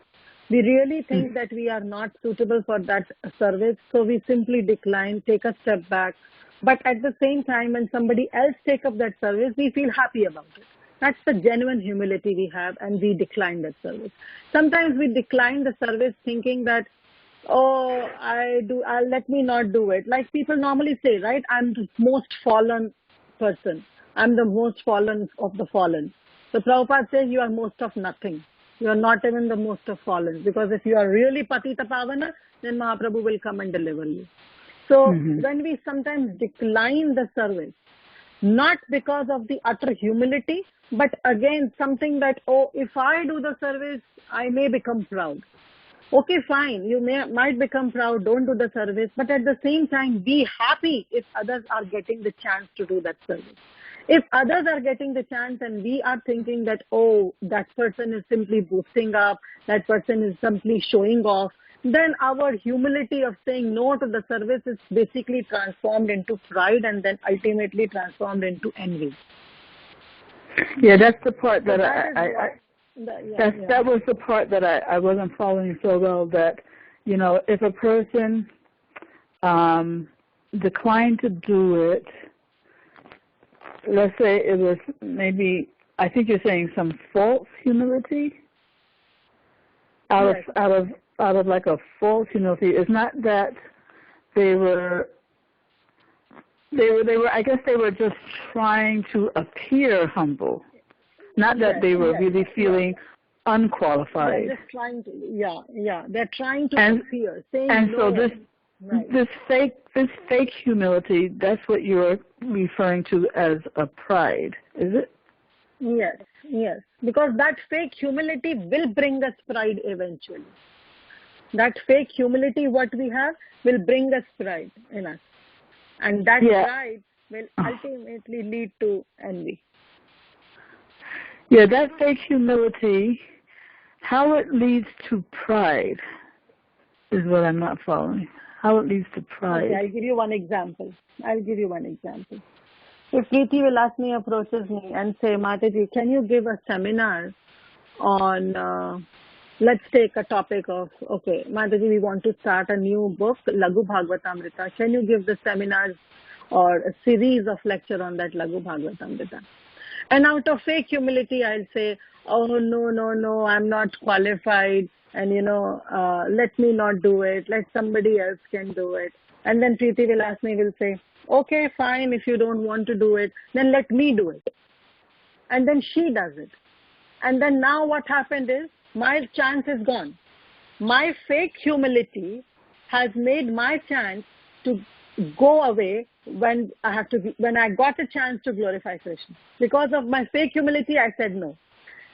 We really think that we are not suitable for that service, so we simply decline, take a step back. But at the same time, when somebody else takes up that service, we feel happy about it. That's the genuine humility we have, and we decline that service. Sometimes we decline the service thinking that, let me not do it. Like people normally say, right? I'm the most fallen person. I'm the most fallen of the fallen. So Prabhupada says you are most of nothing. You are not even the most of fallen. Because if you are really Patita Pavana, then Mahaprabhu will come and deliver you. So when we sometimes decline the service, not because of the utter humility, but again something that, if I do the service, I may become proud. Okay, fine, you might become proud, don't do the service, but at the same time, be happy if others are getting the chance to do that service. If others are getting the chance and we are thinking that, oh, that person is simply boosting up, that person is simply showing off, then our humility of saying no to the service is basically transformed into pride and then ultimately transformed into envy. Yeah, that's the part that that that was the part that I wasn't following so well, that, if a person declined to do it, let's say it was maybe, I think you're saying some false humility, out of like a false humility. It's not that they were, I guess they were just trying to appear humble. Not that they were really feeling unqualified. They're just trying to, they're trying to appear, saying and no. So this fake humility, that's what you're referring to as a pride, is it? Yes. Because that fake humility will bring us pride eventually. That fake humility, what we have, will bring us pride in us. And that pride will ultimately lead to envy. Yeah, that fake humility, how it leads to pride is what I'm not following. How it leads to pride. Okay, I'll give you one example. If Preeti Vilasni approaches me and say, Mataji, can you give a seminar on, let's take a topic of, okay, Mataji, we want to start a new book, Lagu Bhagavatamrita. Can you give the seminars or a series of lecture on that Lagu Bhagavatamrita? And out of fake humility, I'll say, oh, no, I'm not qualified. And, let me not do it. Let somebody else can do it. And then Preeti Vilasni will say, okay, fine. If you don't want to do it, then let me do it. And then she does it. And then now what happened is my chance is gone. My fake humility has made my chance to go away when I got a chance to glorify Krishna. Because of my fake humility, I said no.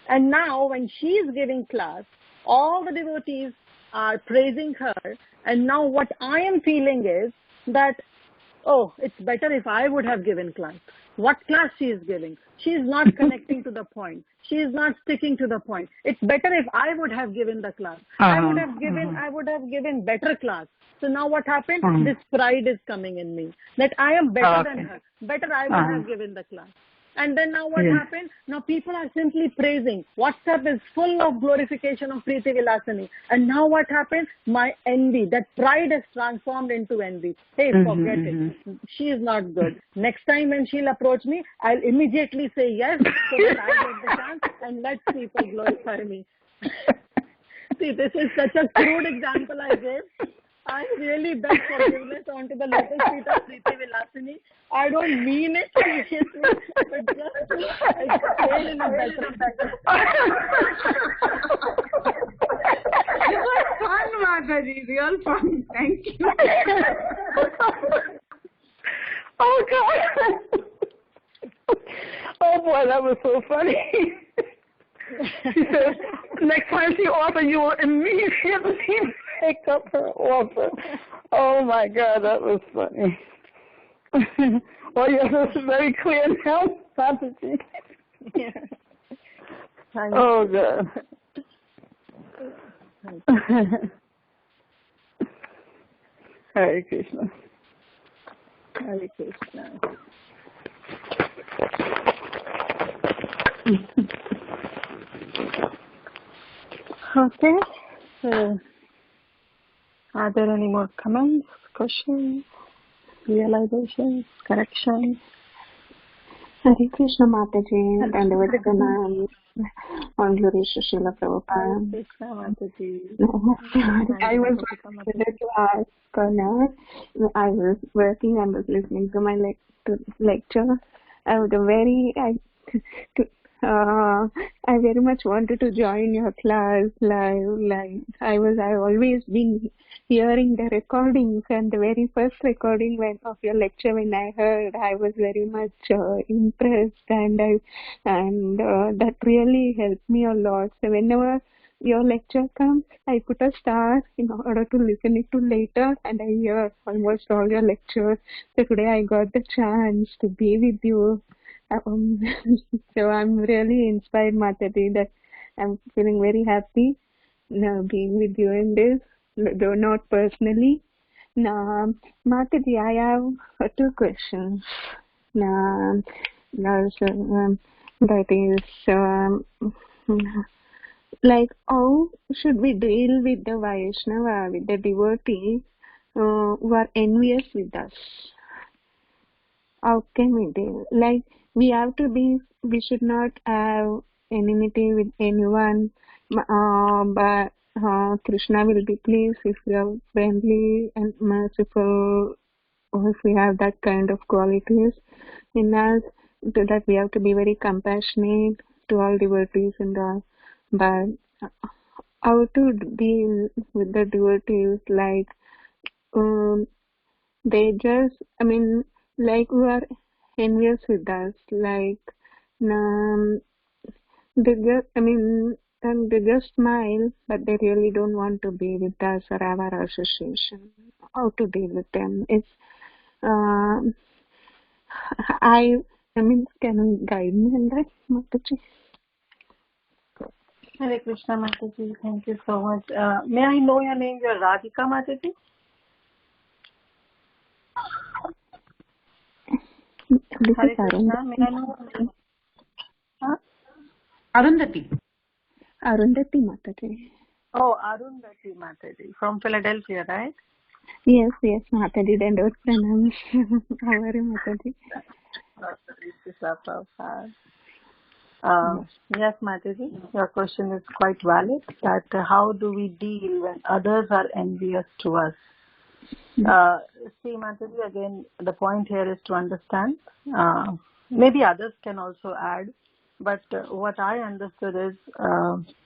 And now when she is giving class, all the devotees are praising her. And now what I am feeling is that, oh, it's better if I would have given class. What class she is giving? She is not connecting to the point. She is not sticking to the point. It's better if I would have given the class. I would have given better class. So now what happened? This pride is coming in me that I am better than her. Better I would have given the class. And then now what happened? Now people are simply praising. WhatsApp is full of glorification of Preeti Vilasani. And now what happened? My envy, that pride is transformed into envy. Hey, forget it. She is not good. Next time when she'll approach me, I'll immediately say yes so that I get the chance and let people glorify me. See, this is such a crude example I gave. I really beg forgiveness onto the lotus feet of Preeti Vilasani. I don't mean it seriously, but just to explain in a better way. It was fun, Mataji. Real fun. Thank you. Oh, God. Oh, boy, that was so funny. She said, next time she offers, you will immediately pick up her offer. Oh, my God, that was funny. Well, yes, it's very clear now, Mataji. Yeah. Oh, God. Hare Krishna. Hare Krishna. Okay. So, are there any more comments, questions, realizations, corrections? Hare Krishna Mataji, and Vandana on Glory Srila Prabhupada. Hare Krishna Mataji. I was wanted to ask now. I was working and was listening to my lecture. I was I very much wanted to join your class live. I always been hearing the recordings, and the very first recording of your lecture when I heard, I was very much impressed, and that really helped me a lot. So whenever your lecture comes, I put a star in order to listen it to later, and I hear almost all your lectures. So today I got the chance to be with you. Um, so I'm really inspired, Mataji, that I'm feeling very happy being with you in this, though not personally. Now, Mataji, I have two questions. Now, that is, like, how should we deal with the Vaishnava, with the devotees who are envious with us? How can we deal? Like, we should not have enmity with anyone, but Krishna will be pleased if we are friendly and merciful, or if we have that kind of qualities in us, that we have to be very compassionate to all devotees and all. But how to deal with the devotees, like, they just, like, who are envious with us, like, they just, and they just smile, but they really don't want to be with us or have our association. How to deal with them? It's, can you guide me in that, Mataji? Hare Krishna, Mataji. Thank you so much. May I know your name? You're Radhika, Mataji? Hare Krishna. May I know your name? Huh? Arundhati. Arundhati, Mataji. Oh, Arundhati, Mataji. From Philadelphia, right? Yes, Mataji. Then don't pronounce. How are you, Mataji? Yes, Mataji, your question is quite valid, that how do we deal when others are envious to us? See, Mataji, again, the point here is to understand. Maybe others can also add, but what I understood is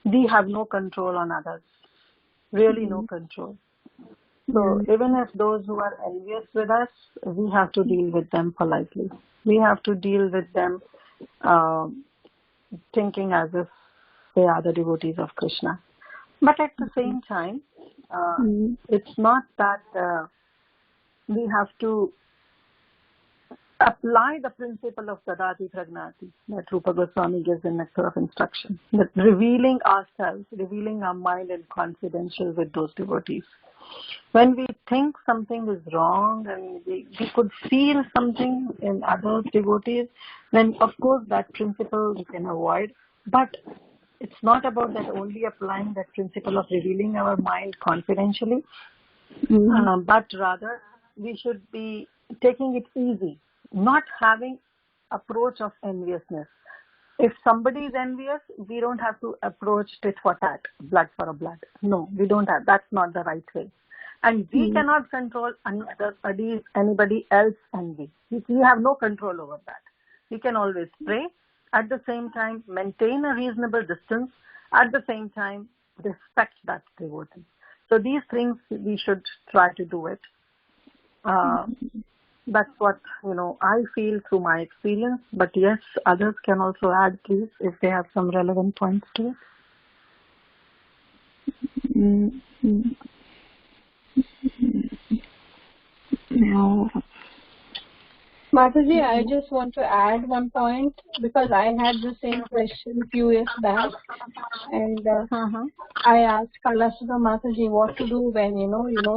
we have no control on others, really no control. So even if those who are envious with us, we have to deal with them politely. We have to deal with them thinking as if they are the devotees of Krishna. But at the same time, it's not that we have to apply the principle of Dadati Pragnati that Rupa Goswami gives in Nectar of Instruction, that revealing ourselves, revealing our mind in confidential with those devotees. When we think something is wrong and we could feel something in other devotees, then of course that principle we can avoid. But it's not about that only applying that principle of revealing our mind confidentially, but rather we should be taking it easy, not having approach of enviousness. If somebody is envious, we don't have to approach tit for tat, blood for a blood. No, we don't have. That's not the right way. And we cannot control anybody else's envy. We have no control over that. We can always pray. At the same time, maintain a reasonable distance. At the same time, respect that devotee. So these things, we should try to do it. That's what, I feel through my experience. But yes, others can also add, please, if they have some relevant points to it. No. Mataji, I just want to add one point, because I had the same question a few years back, and I asked Kalasudha Mataji what to do when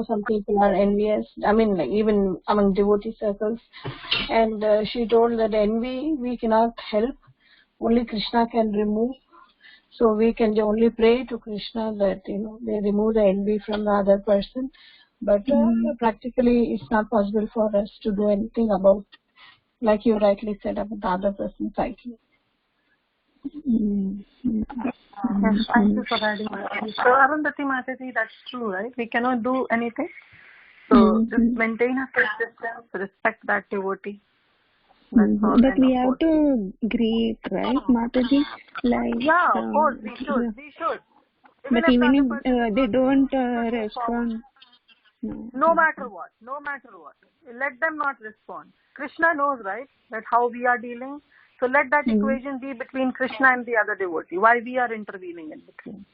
some people are envious. Even among devotee circles, and she told that envy we cannot help, only Krishna can remove. So we can only pray to Krishna that they remove the envy from the other person. But practically, it's not possible for us to do anything about, like you rightly said, about the other person's psyche. Thank you for adding that. So, Arundhati Mataji, that's true, right? We cannot do anything. So, just maintain a safe distance, respect that devotee. But we have to greet, right, Mataji? Like, yeah, of course, we should. But even if they don't respond. No matter what. Let them not respond. Krishna knows, right, that how we are dealing. So let that equation be between Krishna and the other devotee. Why we are intervening in between.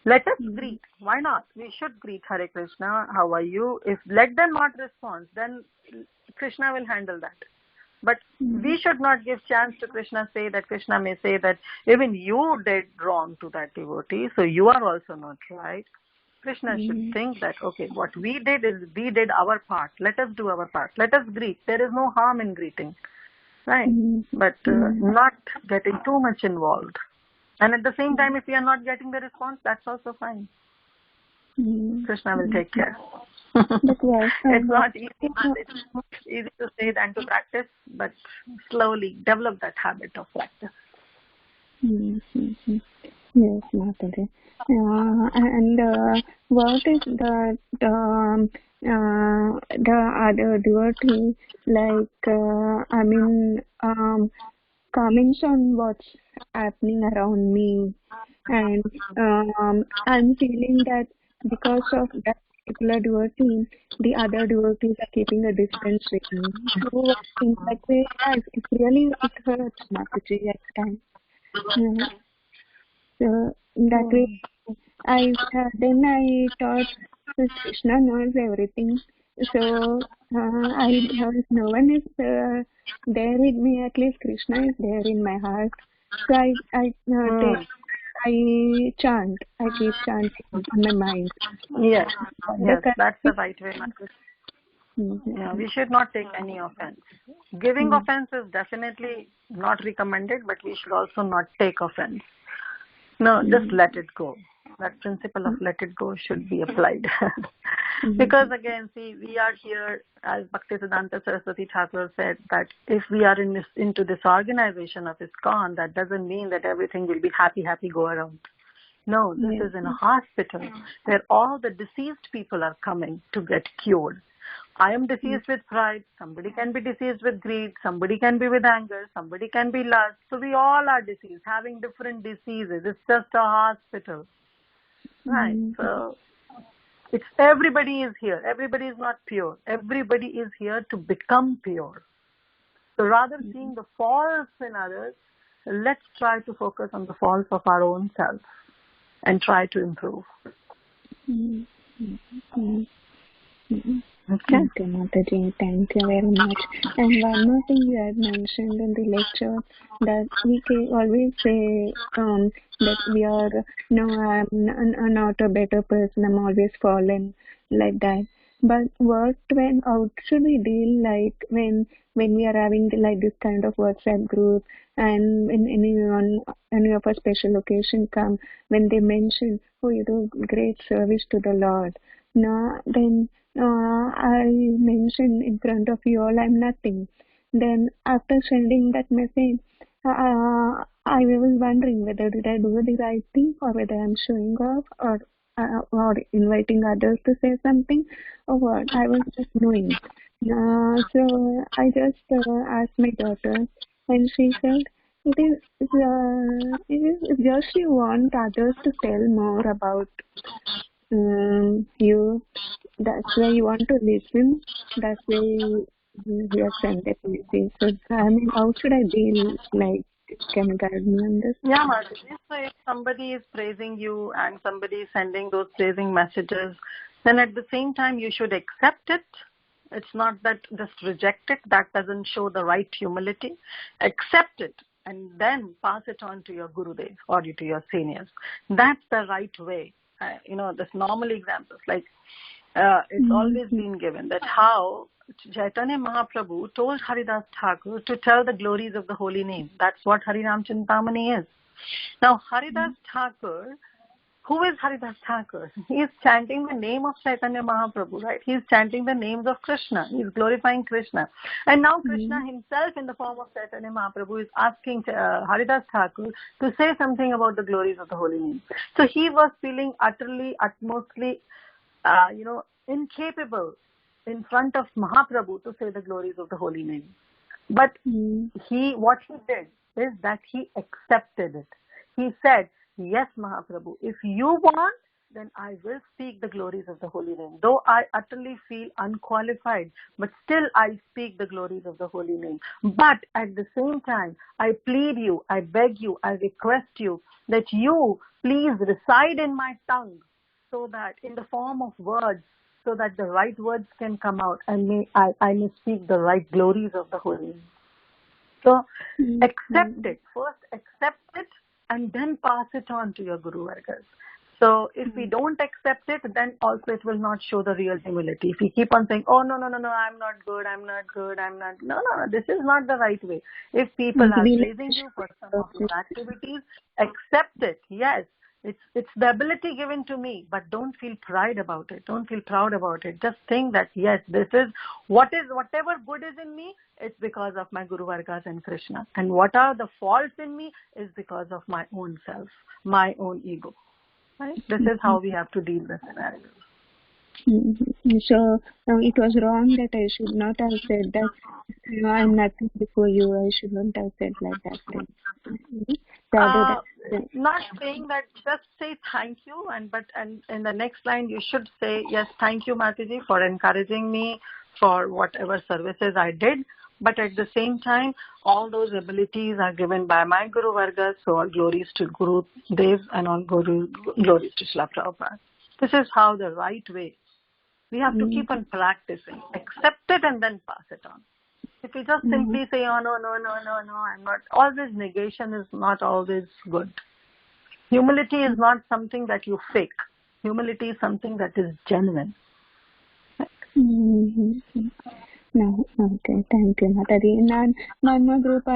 Let us greet. Why not? We should greet Hare Krishna. How are you? If let them not respond, then Krishna will handle that. But we should not give chance to Krishna that Krishna may say that even you did wrong to that devotee, so you are also not right. Krishna should think that, okay, what we did is we did our part. Let us do our part. Let us greet. There is no harm in greeting, right? But not getting too much involved. And at the same time, if we are not getting the response, that's also fine. Krishna will take care. It's not easy. It's not easy to say than to practice, but slowly develop that habit of practice. Yes, Mataji. And what is the other devotee, comments on what's happening around me, and I'm feeling that because of that particular devotee, the other devotees are keeping a distance with me. So in that way, it really hurts, Mataji, at times. So in that way, I thought Krishna knows everything. So if no one is there with me, at least Krishna is there in my heart. So I chant. I keep chanting in my mind. Yes, that's the right way. Yeah, we should not take any offense. Giving offense is definitely not recommended, but we should also not take offense. No, just let it go. That principle of let it go should be applied. Because again, see, we are here, as Bhaktisiddhanta Saraswati Thakur said, that if we are into this organization of ISKCON, that doesn't mean that everything will be happy go around. No, this is in a hospital where all the deceased people are coming to get cured. I am diseased with pride, somebody can be diseased with greed, somebody can be with anger, somebody can be lust. So we all are diseased, having different diseases. It's just a hospital. Right? So everybody is here. Everybody is not pure. Everybody is here to become pure. So rather seeing the faults in others, let's try to focus on the faults of our own self and try to improve. Okay, Mataji, thank you very much. And one more thing you had mentioned in the lecture, that we can always say that we are, I'm not a better person, I'm always fallen, like that. But how should we deal when we are having this kind of WhatsApp group, and when any of a special occasion come, when they mention, oh, you do great service to the Lord. Now, then I mention in front of you all I'm nothing. Then after sending that message, I was wondering whether did I do the right thing, or whether I'm showing off, or inviting others to say something, or what. I was just knowing. So I just asked my daughter, and she said, it is just you want others to tell more about you. That's why you want to listen. That's why you have sent that message. So, how should I deal? Can you guide me on this? Yeah, Madhya. So if somebody is praising you and somebody is sending those praising messages, then at the same time you should accept it. It's not that just reject it. That doesn't show the right humility. Accept it and then pass it on to your Gurudev or to your seniors. That's the right way. This normal examples, it's always been given that how Caitanya Mahaprabhu told Haridas Thakur to tell the glories of the holy name. That's what Harinam Chintamani is. Now, Haridas Thakur, who is Haridas Thakur? He is chanting the name of Caitanya Mahaprabhu, right? He is chanting the names of Krishna. He is glorifying Krishna. And now Krishna himself in the form of Caitanya Mahaprabhu is asking Haridas Thakur to say something about the glories of the holy name. So he was feeling utmostly, incapable in front of Mahaprabhu to say the glories of the holy name. But what he did is that he accepted it. He said, yes, Mahaprabhu, if you want, then I will speak the glories of the holy name. Though I utterly feel unqualified, but still I speak the glories of the holy name. But at the same time, I plead you, I beg you, I request you that you please reside in my tongue, so that in the form of words, so that the right words can come out and I may speak the right glories of the holy name. So accept it. First accept it and then pass it on to your Guru Vargas. So if we don't accept it, then also it will not show the real humility. If we keep on saying, oh, no, I'm not good, no, this is not the right way. If people are praising you for some of your activities, accept it. Yes, it's the ability given to me, but don't feel pride about it. Don't feel proud about it. Just think that, yes, this is whatever good is in me, it's because of my Guru Vargas and Krishna. And what are the faults in me is because of my own self, my own ego. Right? This is how we have to deal with scenarios. So it was wrong that I should not have said that I'm nothing before you. I should not have said like that. Not saying that, just say thank you, and in the next line you should say, yes, thank you, Mataji, for encouraging me for whatever services I did. But at the same time, all those abilities are given by my Guru Vargas, so all glories to Guru Dev and all glories to Srila Prabhupada. This is how the right way. We have to keep on practicing. Accept it and then pass it on. If you just simply say, oh, no, I'm not, always negation is not always good. Humility is not something that you fake. Humility is something that is genuine. No, okay, thank you, Mataji. Normal group,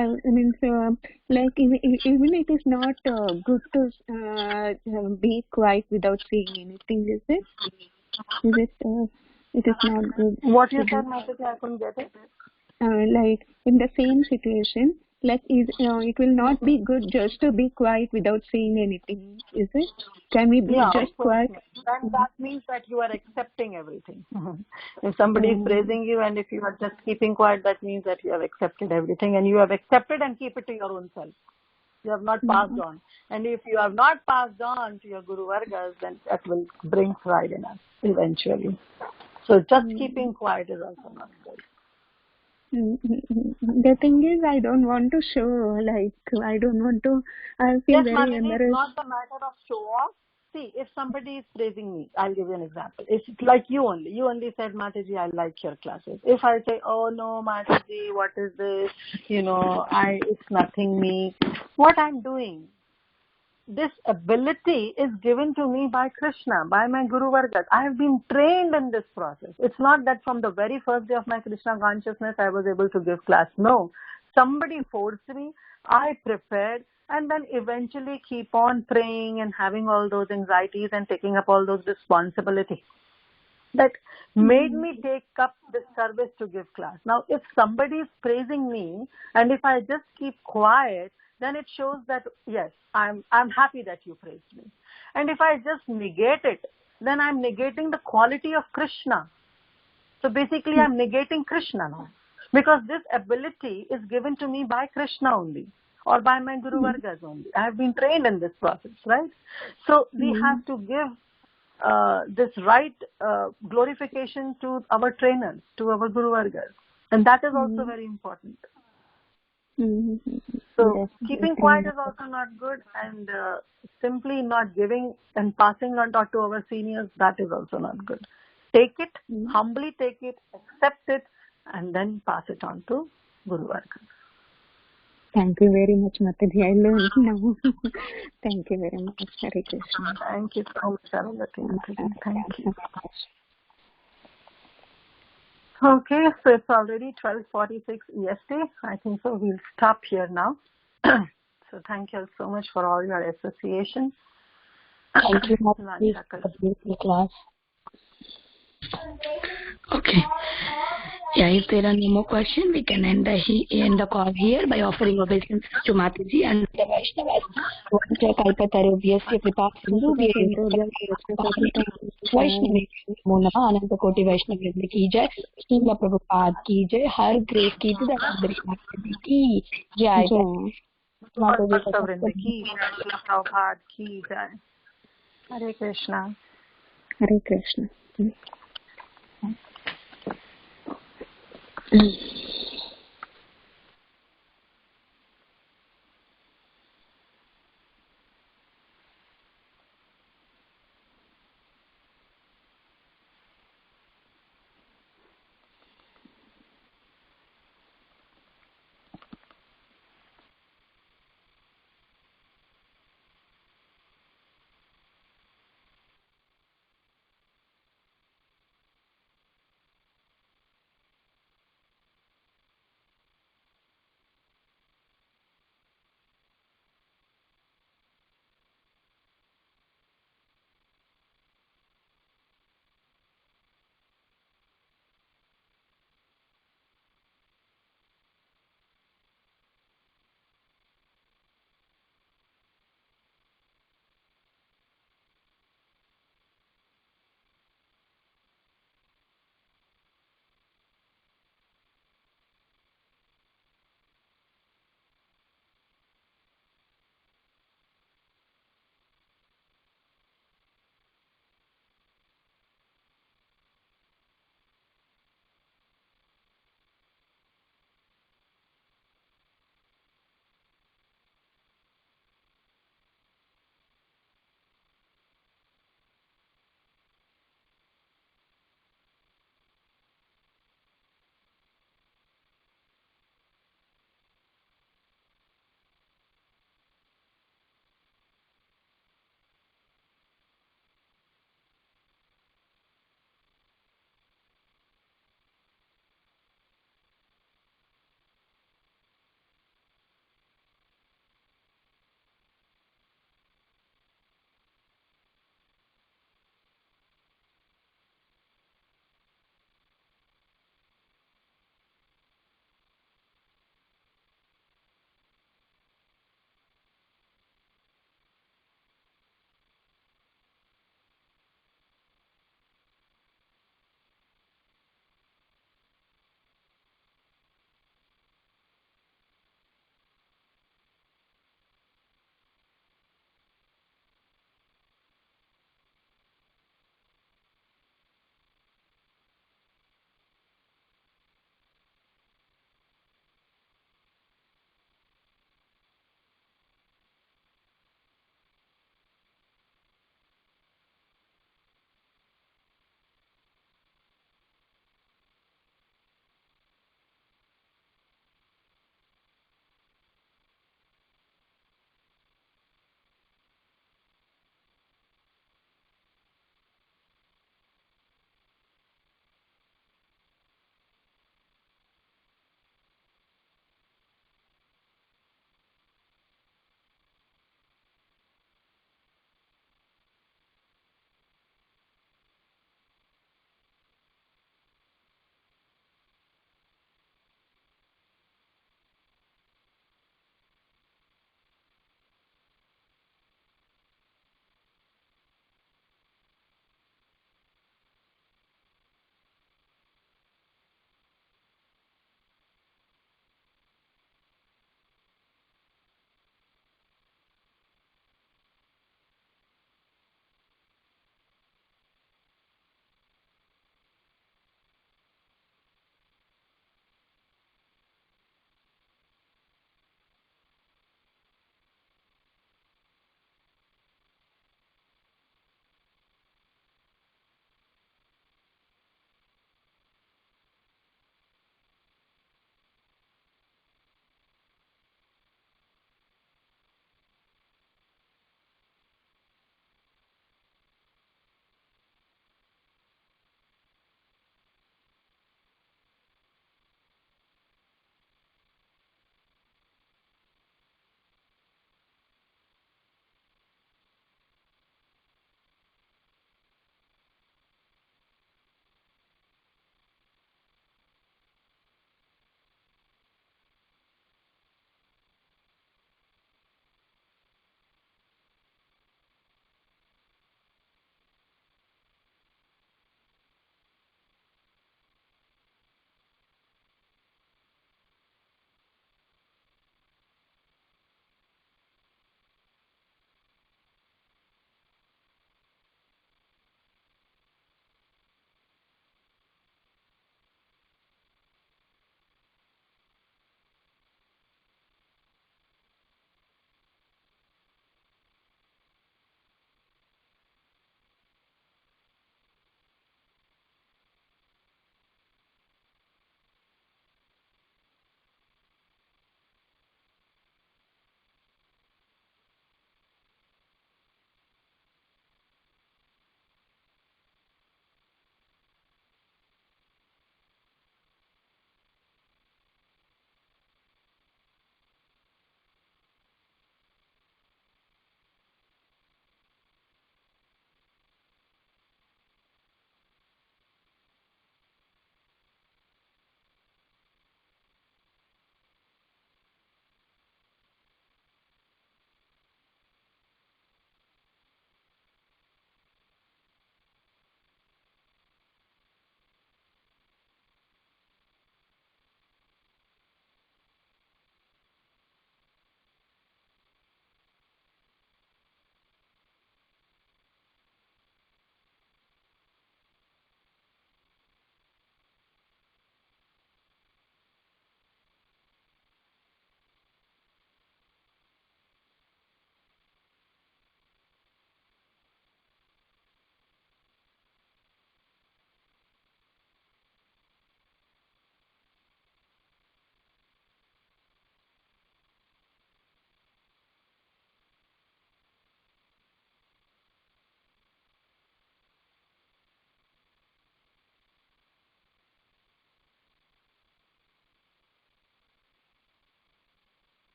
like even it is not good to be quiet without saying anything, is it? It is not good. What you said, Mataji, I couldn't get it. Like in the same situation, like it will not be good just to be quiet without saying anything, is it? Can we be just quiet? Then that means that you are accepting everything. If somebody is praising you and if you are just keeping quiet, that means that you have accepted everything, and you have accepted and keep it to your own self. You have not passed on. And if you have not passed on to your Guru Vargas, then that will bring pride in us eventually. So just keeping quiet is also not good. The thing is, I don't want to show, I don't want to, I feel very embarrassed. It's not the matter of show off. See, if somebody is praising me, I'll give you an example. It's like you only said, Mataji, I like your classes. If I say, oh no, Mataji, what is this? It's nothing me. What I'm doing, this ability is given to me by Krishna, by my Guru Vargas. I have been trained in this process. It's not that from the very first day of my Krishna consciousness, I was able to give class. No. Somebody forced me, I prepared, and then eventually keep on praying and having all those anxieties and taking up all those responsibilities that made me take up this service to give class. Now, if somebody is praising me, and if I just keep quiet, then it shows that, yes, I'm happy that you praised me. And if I just negate it, then I'm negating the quality of Krishna. So basically, I'm negating Krishna now. Because this ability is given to me by Krishna only, or by my Guru Vargas only. I have been trained in this process, right? So we have to give this right glorification to our trainers, to our Guru Vargas. And that is also very important. So keeping quiet is also not good, and simply not giving and passing on to our seniors, that is also not good. Take it, humbly take it, accept it, and then pass it on to Guru Vargas. Thank you very much, Mataji. I learned now. Thank you very much. Hare Krishna. Thank you so much, Mataji. Thank you. Okay, so it's already 12:46 EST. I think so. We'll stop here now. So thank you so much for all your association. Thank you, Mataji, for the beautiful class. Okay. Yeah, if there are no more questions, we can end the call here by offering obeisance to Mataji and the Vaishnavas. अनंत कोटि वैष्णव वृंद की जय, श्रील प्रभुपाद की जय, हर grace की जय, प्रभुपाद की जय. Hare Krishna. Hare Krishna.